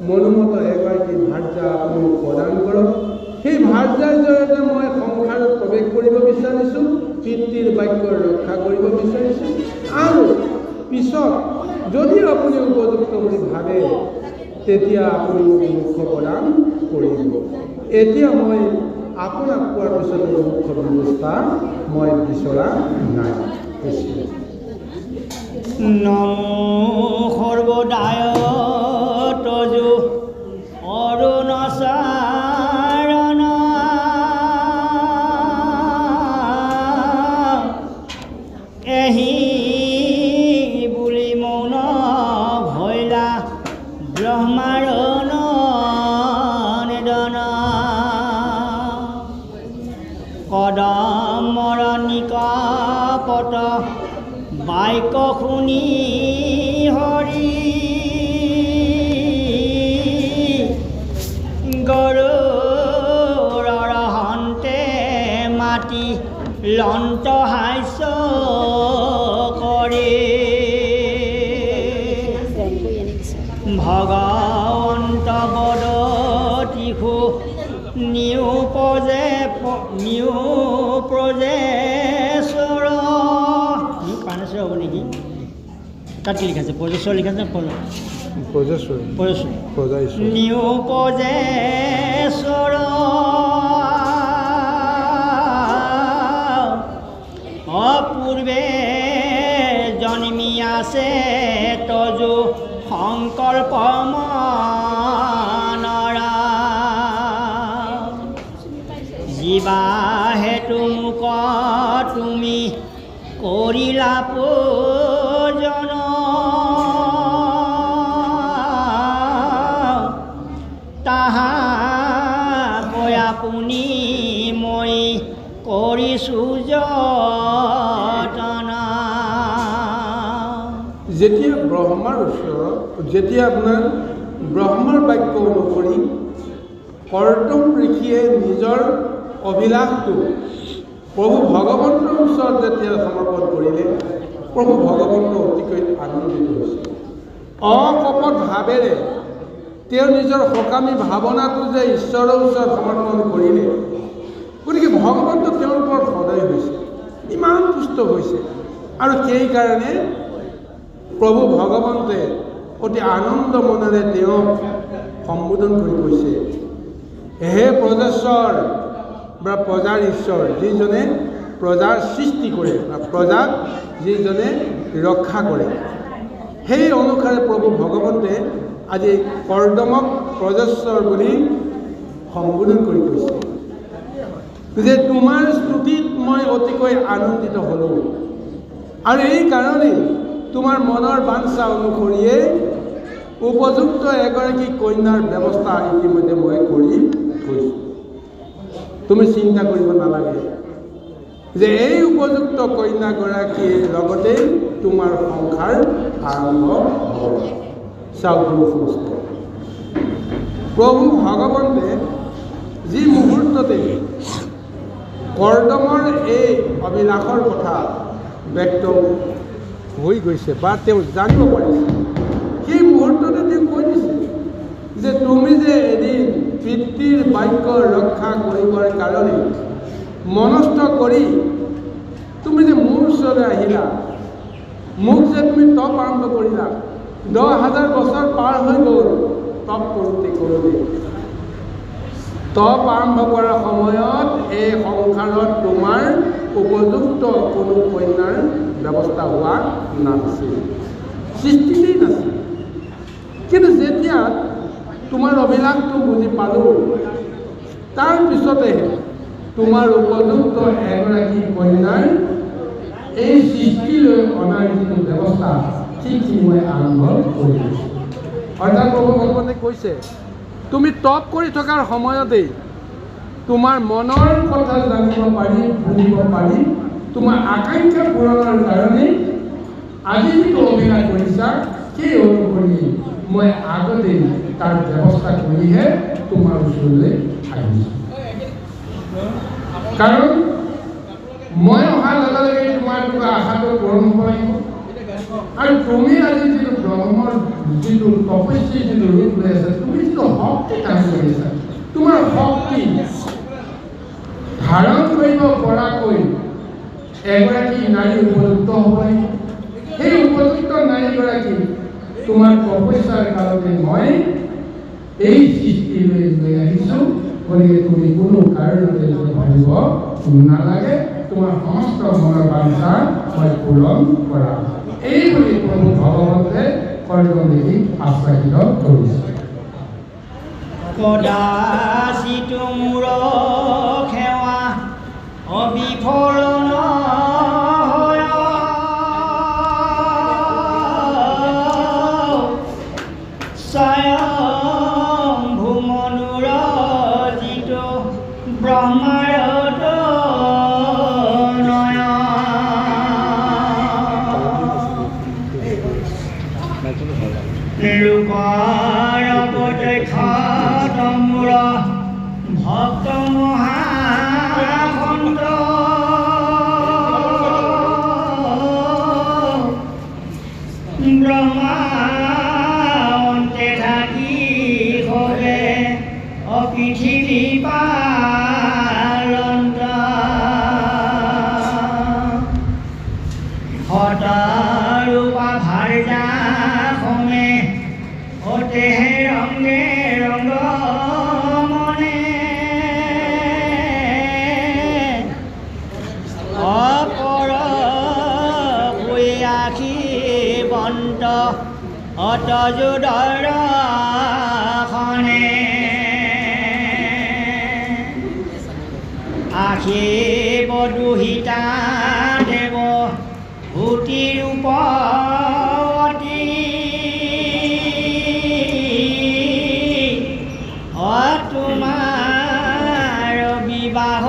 মনোমত এগৰাকী ভাৰ্যা আপুনি প্ৰদান কৰক। সেই ভাৰ্যাৰ জৰিয়তে মই সংসাৰত প্ৰৱেশ কৰিব বিচাৰিছোঁ, পিতৃৰ বাক্যৰ ৰক্ষা কৰিব বিচাৰিছোঁ, আৰু পিছত যদি আপুনি উপযুক্ত বুলি ভাবে তেতিয়া আপুনি মোক মুখ্য প্ৰদান কৰিব। এতিয়া মই আপোনাক কোৱাৰ পিছতে মুখ্য ব্যৱস্থা মই বিচৰা নাই। নমো সৰ্বদায় তজু অৰুণচাৰণ এহি বুলি মৌন ভৈলা ব্ৰহ্মাৰ নিদন কদমৰ নিকপট বাক্য শুনি হৰি গৰুৰৰ হন্তে মাতি লন্ত হাস্য কৰে ভগৱন্ত বদতিষু নিউপজে প্ৰজেশ্বৰ পানেশ্বৰ হ'ব নেকি? তাত কি লিখা আছে? প্ৰজেশ্বৰ লিখা আছে নিউপজেশ্বৰ অপূৰ্বে জন্মি আছে তজু সংকল্প মনৰা জীৱা হেতু মোক তুমি কৰিলা পূজন তাহা কৈ আপুনি মই কৰিছোঁ যতনা। যেতিয়া ব্ৰহ্মাৰ ওচৰত, যেতিয়া আপোনাৰ ব্ৰহ্মাৰ বাক্য অনুসৰি কৰ্দম ঋষিয়ে নিজৰ অভিলাষটো প্ৰভু ভগৱন্তৰ ওচৰত যেতিয়া সমৰ্পণ কৰিলে, প্ৰভু ভগৱন্ত অতিকৈ আনন্দিত হৈছে। অকপট ভাৱেৰে তেওঁ নিজৰ সকামী ভাৱনাটো যে ঈশ্বৰৰ ওচৰত সমৰ্পণ কৰিলে, গতিকে ভগৱন্ত তেওঁৰ ওপৰত সদয় হৈছে, ইমান তুষ্ট হৈছে। আৰু সেইকাৰণে প্ৰভু ভগৱন্তে অতি আনন্দ মনেৰে তেওঁক সম্বোধন কৰি কৈছে, হে প্ৰজেশ্বৰ বা প্ৰজাৰ ঈশ্বৰ, যিজনে প্ৰজাৰ সৃষ্টি কৰে বা প্ৰজাক যিজনে ৰক্ষা কৰে। সেই অনুসাৰে প্ৰভু ভগৱন্তে আজি কৰ্দমক প্ৰজেশ্বৰ বুলি সম্বোধন কৰি কৈছে যে তোমাৰ স্তুতিত মই অতিকৈ আনন্দিত হ'লোঁ, আৰু এই কাৰণেই তোমাৰ মনৰ বাঞ্ছা অনুসৰিয়ে উপযুক্ত এগৰাকী কন্যাৰ ব্যৱস্থা ইতিমধ্যে মই কৰি থৈছোঁ। তুমি চিন্তা কৰিব নালাগে যে এই উপযুক্ত কন্যাগৰাকীৰ লগতেই তোমাৰ সংসাৰ আৰম্ভ হ'ব। চাওক প্ৰভু ভগৱন্তে যি মুহূৰ্ততে কৰ্দমৰ এই অভিলাষৰ কথা ব্যক্ত হৈ গৈছে বা তেওঁ জানিব পাৰিছে, সেই মুহূৰ্ততে তেওঁ কৈ দিছে যে তুমি যে এদিন পিতৃৰ বাক্য ৰক্ষা কৰিবৰ কাৰণে মনস্থ কৰি তুমি যে মোৰ ওচৰলৈ আহিলা, মোক যে তুমি তপ আৰম্ভ কৰিলা, 10,000 বছৰ পাৰ হৈ গ'ল তপ কৰোঁতে তপ আৰম্ভ কৰাৰ সময়ত এই সংসাৰত তোমাৰ উপযুক্ত কোনো কন্যাৰ ব্যৱস্থা হোৱা নাছিল, সৃষ্টিতেই নাছিল। কিন্তু যেতিয়া তোমাৰ অভিলাষটো বুজি পালোঁ, তাৰ পিছতে তোমাৰ উপযুক্ত এগৰাকী কন্যাৰ এই সৃষ্টিলৈ অনাৰ যিটো ব্যৱস্থা ঠিক মই আৰম্ভ কৰিলোঁ। অৰ্থাৎ প্ৰভু ভগৱানে কৈছে, তুমি তপ কৰি থকাৰ সময়তেই তোমাৰ মনৰ কথা জানিব পাৰি, বুজিব পাৰি, তোমাৰ আকাংক্ষা পূৰণৰ কাৰণে আজি যিটো অভিনয় কৰিছা সেই অনুসৰি মই আগতেই তাৰ ব্যৱস্থা কৰিহে তোমাৰ ওচৰলৈ আহিছোঁ। কাৰণ মই অহাৰ লগে লগে তোমাৰ আশাটো পূৰণ হ'ব লাগিব। আৰু তুমি আজি যিটো ব্ৰহ্মৰ যিটো তপস্যী যিটো ৰূপ লৈ আছে, তুমি যিটো শক্তি কাম কৰি আছা, তোমাৰ শক্তি ধাৰণ কৰিব পৰাকৈ এগৰাকী নাৰী উপযুক্ত হ'ব লাগিব। সেই উপযুক্ত নাৰীগৰাকী তোমাৰ তপস্যাৰ কাৰণে মই এই সৃষ্টিলৈ লৈ আহিছোঁ। গতিকে তুমি কোনো কাৰণতে ভাবিব নালাগে, তোমাৰ সমস্ত মনৰ বাঞ্ছা মই পূৰণ কৰাম। এইবুলি প্ৰভু ভগৱন্তে কৰ্ম দেখি আশ্বাসিত কৰিছে। কদাচিত মূৰ সেৱা অবিফল নহয়, স্বয়ম্ভু মনুৰ যিটো ব্ৰহ্মাৰ লোকৰ প্ৰত্যক্ষৰ ভক্ত মহাসন্ত ব্ৰহ্মা অন্তে থাকি হবে অপৃথিৱী পালন্ত হতৰূপা ভাৰ্যা সমে অতেহে ৰঙে ৰঙ মনে অপৰ হৈ আখি বন্ত অতযোদৰ খনে আখি বদুহিতা দেৱ ভূতি ৰূপৱতী তোমাৰ বিবাহ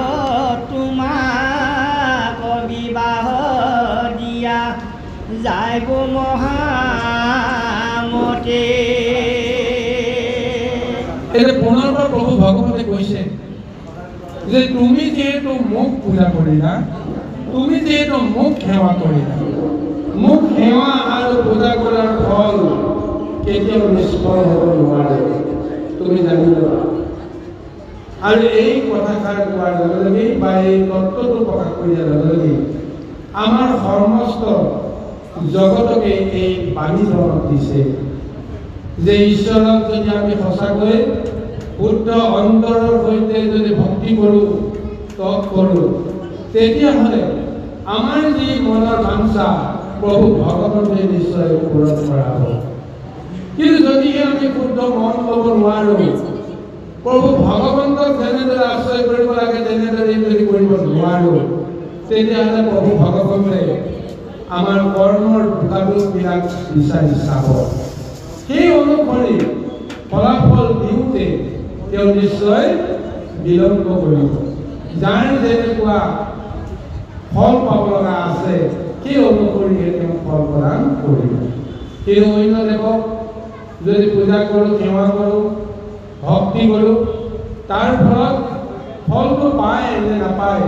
তোমাক বিবাহ দিয়া যায় গো মহামতে। পুনৰবাৰ প্ৰভু ভগৱতে কৈছে যে তুমি যিহেতু মোক পূজা কৰিলা, তুমি যিহেতু মোক সেৱা কৰিলা, মোক সেৱা আৰু পূজা কৰাৰ ফল কেতিয়াও নিষ্ফল হ'ব নোৱাৰে, তুমি জানি ল'বা। আৰু এই কথাষাৰ কোৱাৰ লগে লগে বা এই তত্ত্বটো প্ৰকাশ কৰাৰ লগে লগে আমাৰ সমস্ত জগতকে এই বাণীধৰণক দিছে যে ঈশ্বৰক যদি আমি সঁচাকৈ শুদ্ধ অন্তৰৰ সৈতে যদি ভক্তি কৰোঁ, তপ কৰোঁ, তেতিয়াহ'লে আমাৰ যি মনৰ বাঞ্ছা প্ৰভু ভগৱন্তে নিশ্চয় পূৰণ কৰা হ'ব। কিন্তু যদিহে আমি শুদ্ধ মন ল'ব নোৱাৰোঁ, প্ৰভু ভগৱন্তক যেনেদৰে আশ্ৰয় কৰিব লাগে তেনেদৰে যদি কৰিব নোৱাৰোঁ, তেতিয়াহ'লে প্ৰভু ভগৱন্তে আমাৰ কৰ্মৰ দোষাদোষবিলাক বিচাৰি চাব। সেই অনুসৰি ফলাফল দিওঁতে তেওঁ নিশ্চয় বিলম্ব কৰিব। যাৰ যেনেকুৱা ফল পাব লগা আছে সেই অনুসৰিহে তেওঁ ফল প্ৰদান কৰিব। কিন্তু অন্য দেৱক যদি পূজা কৰোঁ, সেৱা কৰোঁ, ভক্তি কৰোঁ, তাৰ ফলত ফলটো পায় নে নাপায়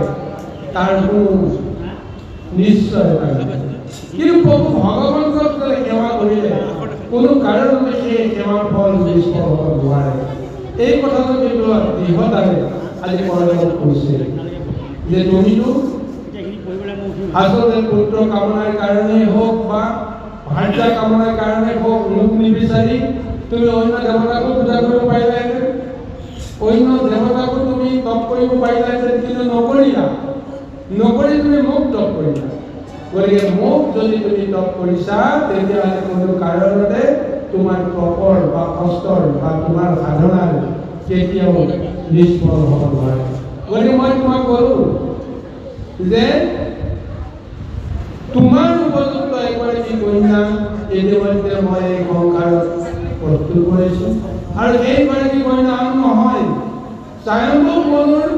তাৰ কোনো নিশ্চয়তা নাই। কিন্তু প্ৰভু ভগৱন্তক যদি সেৱা কৰিলে কোনো কাৰণতে সেই সেৱাৰ ফল নিষ্ফল হ'ব নোৱাৰে। এই কথাটো কিন্তু দৃঢ়তাৰে আজি কৰ্ণক কৈছে যে তুমিতো আচলতে পুত্ৰ কামনাৰ কাৰণেই হওক বা ভাৰ্যা কামনাৰ কাৰণে মোক নিবিচাৰি তুমি অন্য দেৱতাকো পূজা কৰিব পাৰিলাহেঁতেন, অন্য দেৱতাকো তুমি তপ কৰিব পাৰিলাহেঁতেন, কিন্তু নকৰি তুমি মোক তপ কৰিলা। গতিকে মোক যদি তুমি তপ কৰিছা তেতিয়াহ'লে কোনো কাৰণতে তোমাৰ তপৰ বা কষ্টৰ বা তোমাৰ সাধনাৰ কেতিয়াও নিষ্ফল হ'ব নোৱাৰে। গতিকে মই তোমাক ক'লোঁ যে তোমাৰ উপযুক্ত এগৰাকী কন্যা ইতিমধ্যে মই এই সংসাৰত প্ৰস্তুত কৰিছোঁ, আৰু এইগৰাকী কন্যা আন নহয় স্বয়ম্ভৱ মনুৰ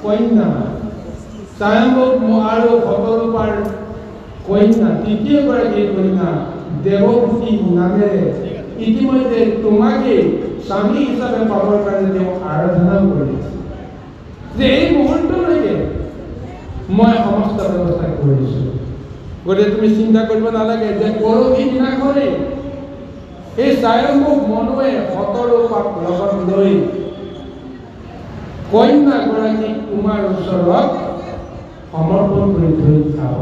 কন্যা, স্বয়ম্ভৱ আৰু শতৰূপাৰ কন্যা, তৃতীয়গৰাকী কন্যা দেৱভূতি নামেৰে ইতিমধ্যে তোমাকে স্বামী হিচাপে পাবৰ কাৰণে তেওঁ আৰাধনাও কৰি আছে। যে এই মুহূৰ্তলৈকে মই সমস্ত ব্যৱস্থা কৰিছোঁ। গতিকে তুমি চিন্তা কৰিব নালাগে যে পৰহি দিনাখনেই এই স্বয়ম্ভৱ মনুৱে শতৰূপাক লগত লৈ কন্যাগৰাকীক তোমাৰ ওচৰত সমৰ্পণ কৰি থৈ যাব,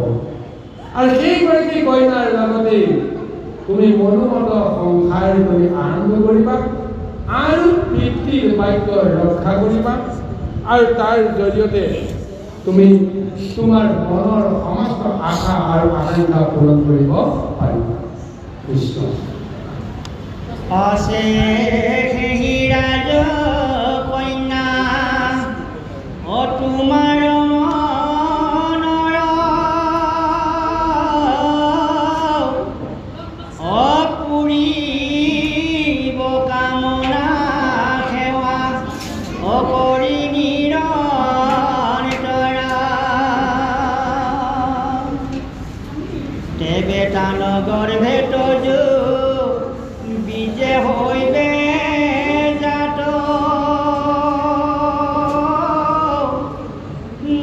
আৰু সেইগৰাকী কন্যাৰ লগতেই তুমি মনোমত সংসাৰ তুমি আৰম্ভ কৰিবা আৰু পিতৃৰ বাক্য ৰক্ষা কৰিবা, আৰু তাৰ জৰিয়তে তুমি তোমাৰ মনৰ সমস্ত আশা আৰু আকাংক্ষা পূৰণ কৰিব পাৰিবা। কৃষ্ণ অশেষ কন্যা অ তোমাৰ মনৰ অপুৰিব কামনা সেৱা অকৰি বেটান গৰ্ভে তজু বীজে হইবে জাত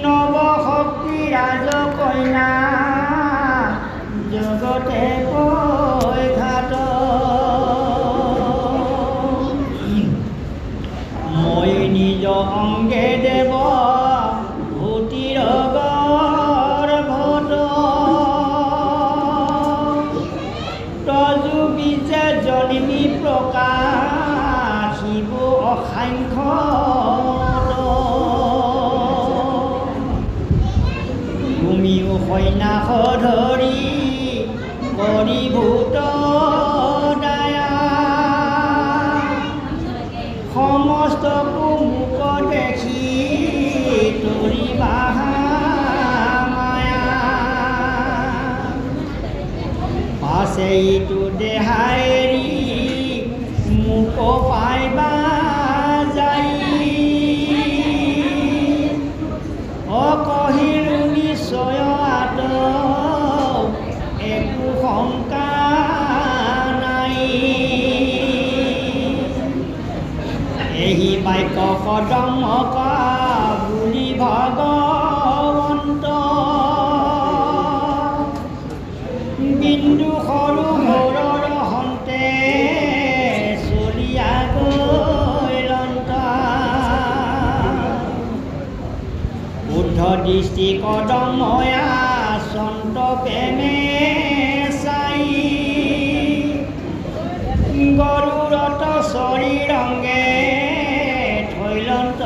নবশক্তি ৰাজ কন্যা জগতে কৈঘাত মই নিজ অঙ্গে দেব ভূতিৰ জন্মী প্ৰকাশিব অসংখ্য তুমিও সন্যাস ধৰি কৰিভূত দয়া সমস্তকো মুখ দেখি তৰিবা মায়া পাছেইটো দেহাৰি মুখ পাইবা যাই অকহিলো নিশ্চয় আত একো শংকা নাই এই বাক্য কদমক বুলি ভগৱন্ত বিন্দু সৰু মূৰৰ হন্তে চলিয়া গৈ লন্তা বুদ্ধ দৃষ্টি কদময়া সন্ত প্ৰেমে চাই গৰুৰত শৰীৰংগে থৈলন্ত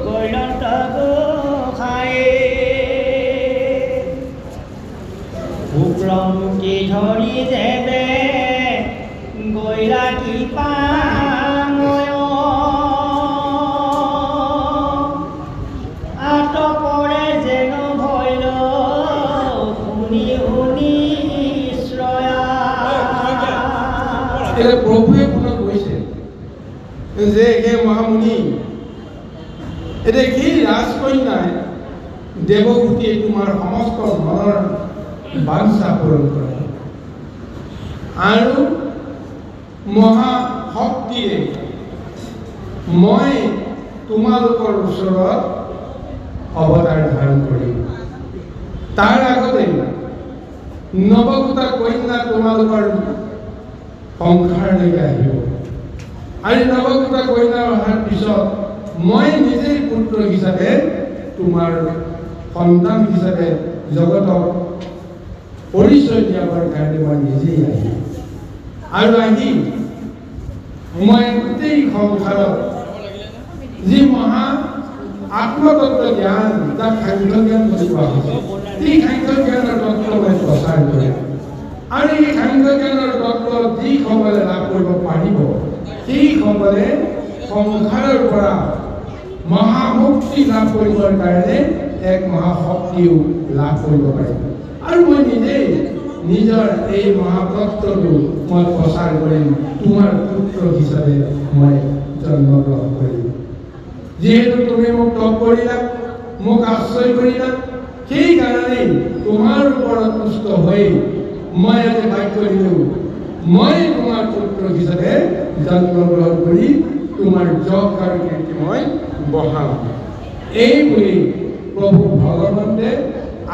গৈলন্ত গোসাঁই শুক্ৰমুটি ধৰি দেৱে গৈৰাকী পাময় আতপৰে যেন ভৈল শুনি শুনি শ্ৰয়া। প্ৰভুৱে পুনৰ কৈছে যে হে মহামুনি, এতিয়া কি ৰাজকন্যাই দেৱভূতিয়ে তোমাৰ সমস্ত মনৰ বাঞ্ছা পূৰণ কৰে আৰু মহাশক্তিয়ে মই তোমালোকৰ ওচৰত অৱতাৰ ধাৰণ কৰিম। তাৰ আগতে নৱগোটা কন্যা তোমালোকৰ সংসাৰলৈকে আহিব, আৰু নৱগোটা কন্যা অহাৰ পিছত মই নিজেই পুত্ৰ হিচাপে তোমাৰ সন্তান হিচাপে জগতক পৰিচয় দিয়াৰ কাৰণে মই নিজেই আহিম আৰু আহি মই গোটেই সংসাৰত যি মহা আত্মতত্ত্ব জ্ঞান যাক সাংখ্য জ্ঞান বুলি কোৱা হৈছে এই সাংখ্য জ্ঞানৰ তত্ত্ব মই প্ৰচাৰ কৰিম আৰু এই সাংখ্য জ্ঞানৰ তত্ত্ব যিসকলে লাভ কৰিব পাৰিব সেইসকলে সংসাৰৰ পৰা মহামুক্তি লাভ কৰিবৰ কাৰণে এক মহাশক্তিও লাভ কৰিব পাৰিব আৰু মই নিজেই নিজৰ এই মহাতত্ত্বটো মই প্ৰচাৰ কৰিম তোমাৰ পুত্ৰ হিচাপে মই জন্মগ্ৰহণ কৰিম যিহেতু তুমি মোক তপ কৰিলা মোক আশ্ৰয় কৰিলা সেইকাৰণেই তোমাৰ ওপৰত তুষ্ট হৈ মই আজি বাক্য দিলোঁ মই তোমাৰ পুত্ৰ হিচাপে জন্মগ্ৰহণ কৰি তোমাৰ যশ আৰু কীৰ্তি মই বঢ়াম এই বুলি প্ৰভু ভগৱন্তে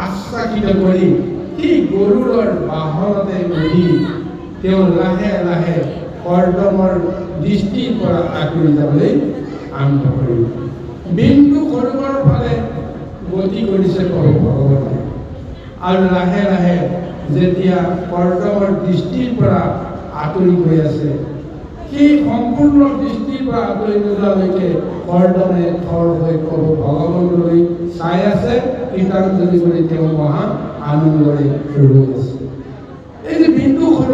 আশ্বাসিত কৰি সেই গৰুড়ৰ বাহনতে উঠি তেওঁ লাহে লাহে কৰ্দমৰ দৃষ্টিৰ পৰা আঁতৰি যাবলৈ আৰম্ভ কৰিল বিন্দু সৰোবৰ ফালে গতি কৰিছে প্ৰভু ভগৱানে আৰু লাহে লাহে যেতিয়া কৰ্দমৰ দৃষ্টিৰ পৰা আঁতৰি গৈ আছে সেই সম্পূৰ্ণ দৃষ্টিৰ পৰা আঁতৰি নোযোৱালৈকে কৰ্দমে থৰ হৈ প্ৰভু ভগৱানলৈ চাই আছে কীৰ্তন কৰি তেওঁ মহা আনন্দৰে ৰৈ আছে এই যে বিন্দু সৰোবৰ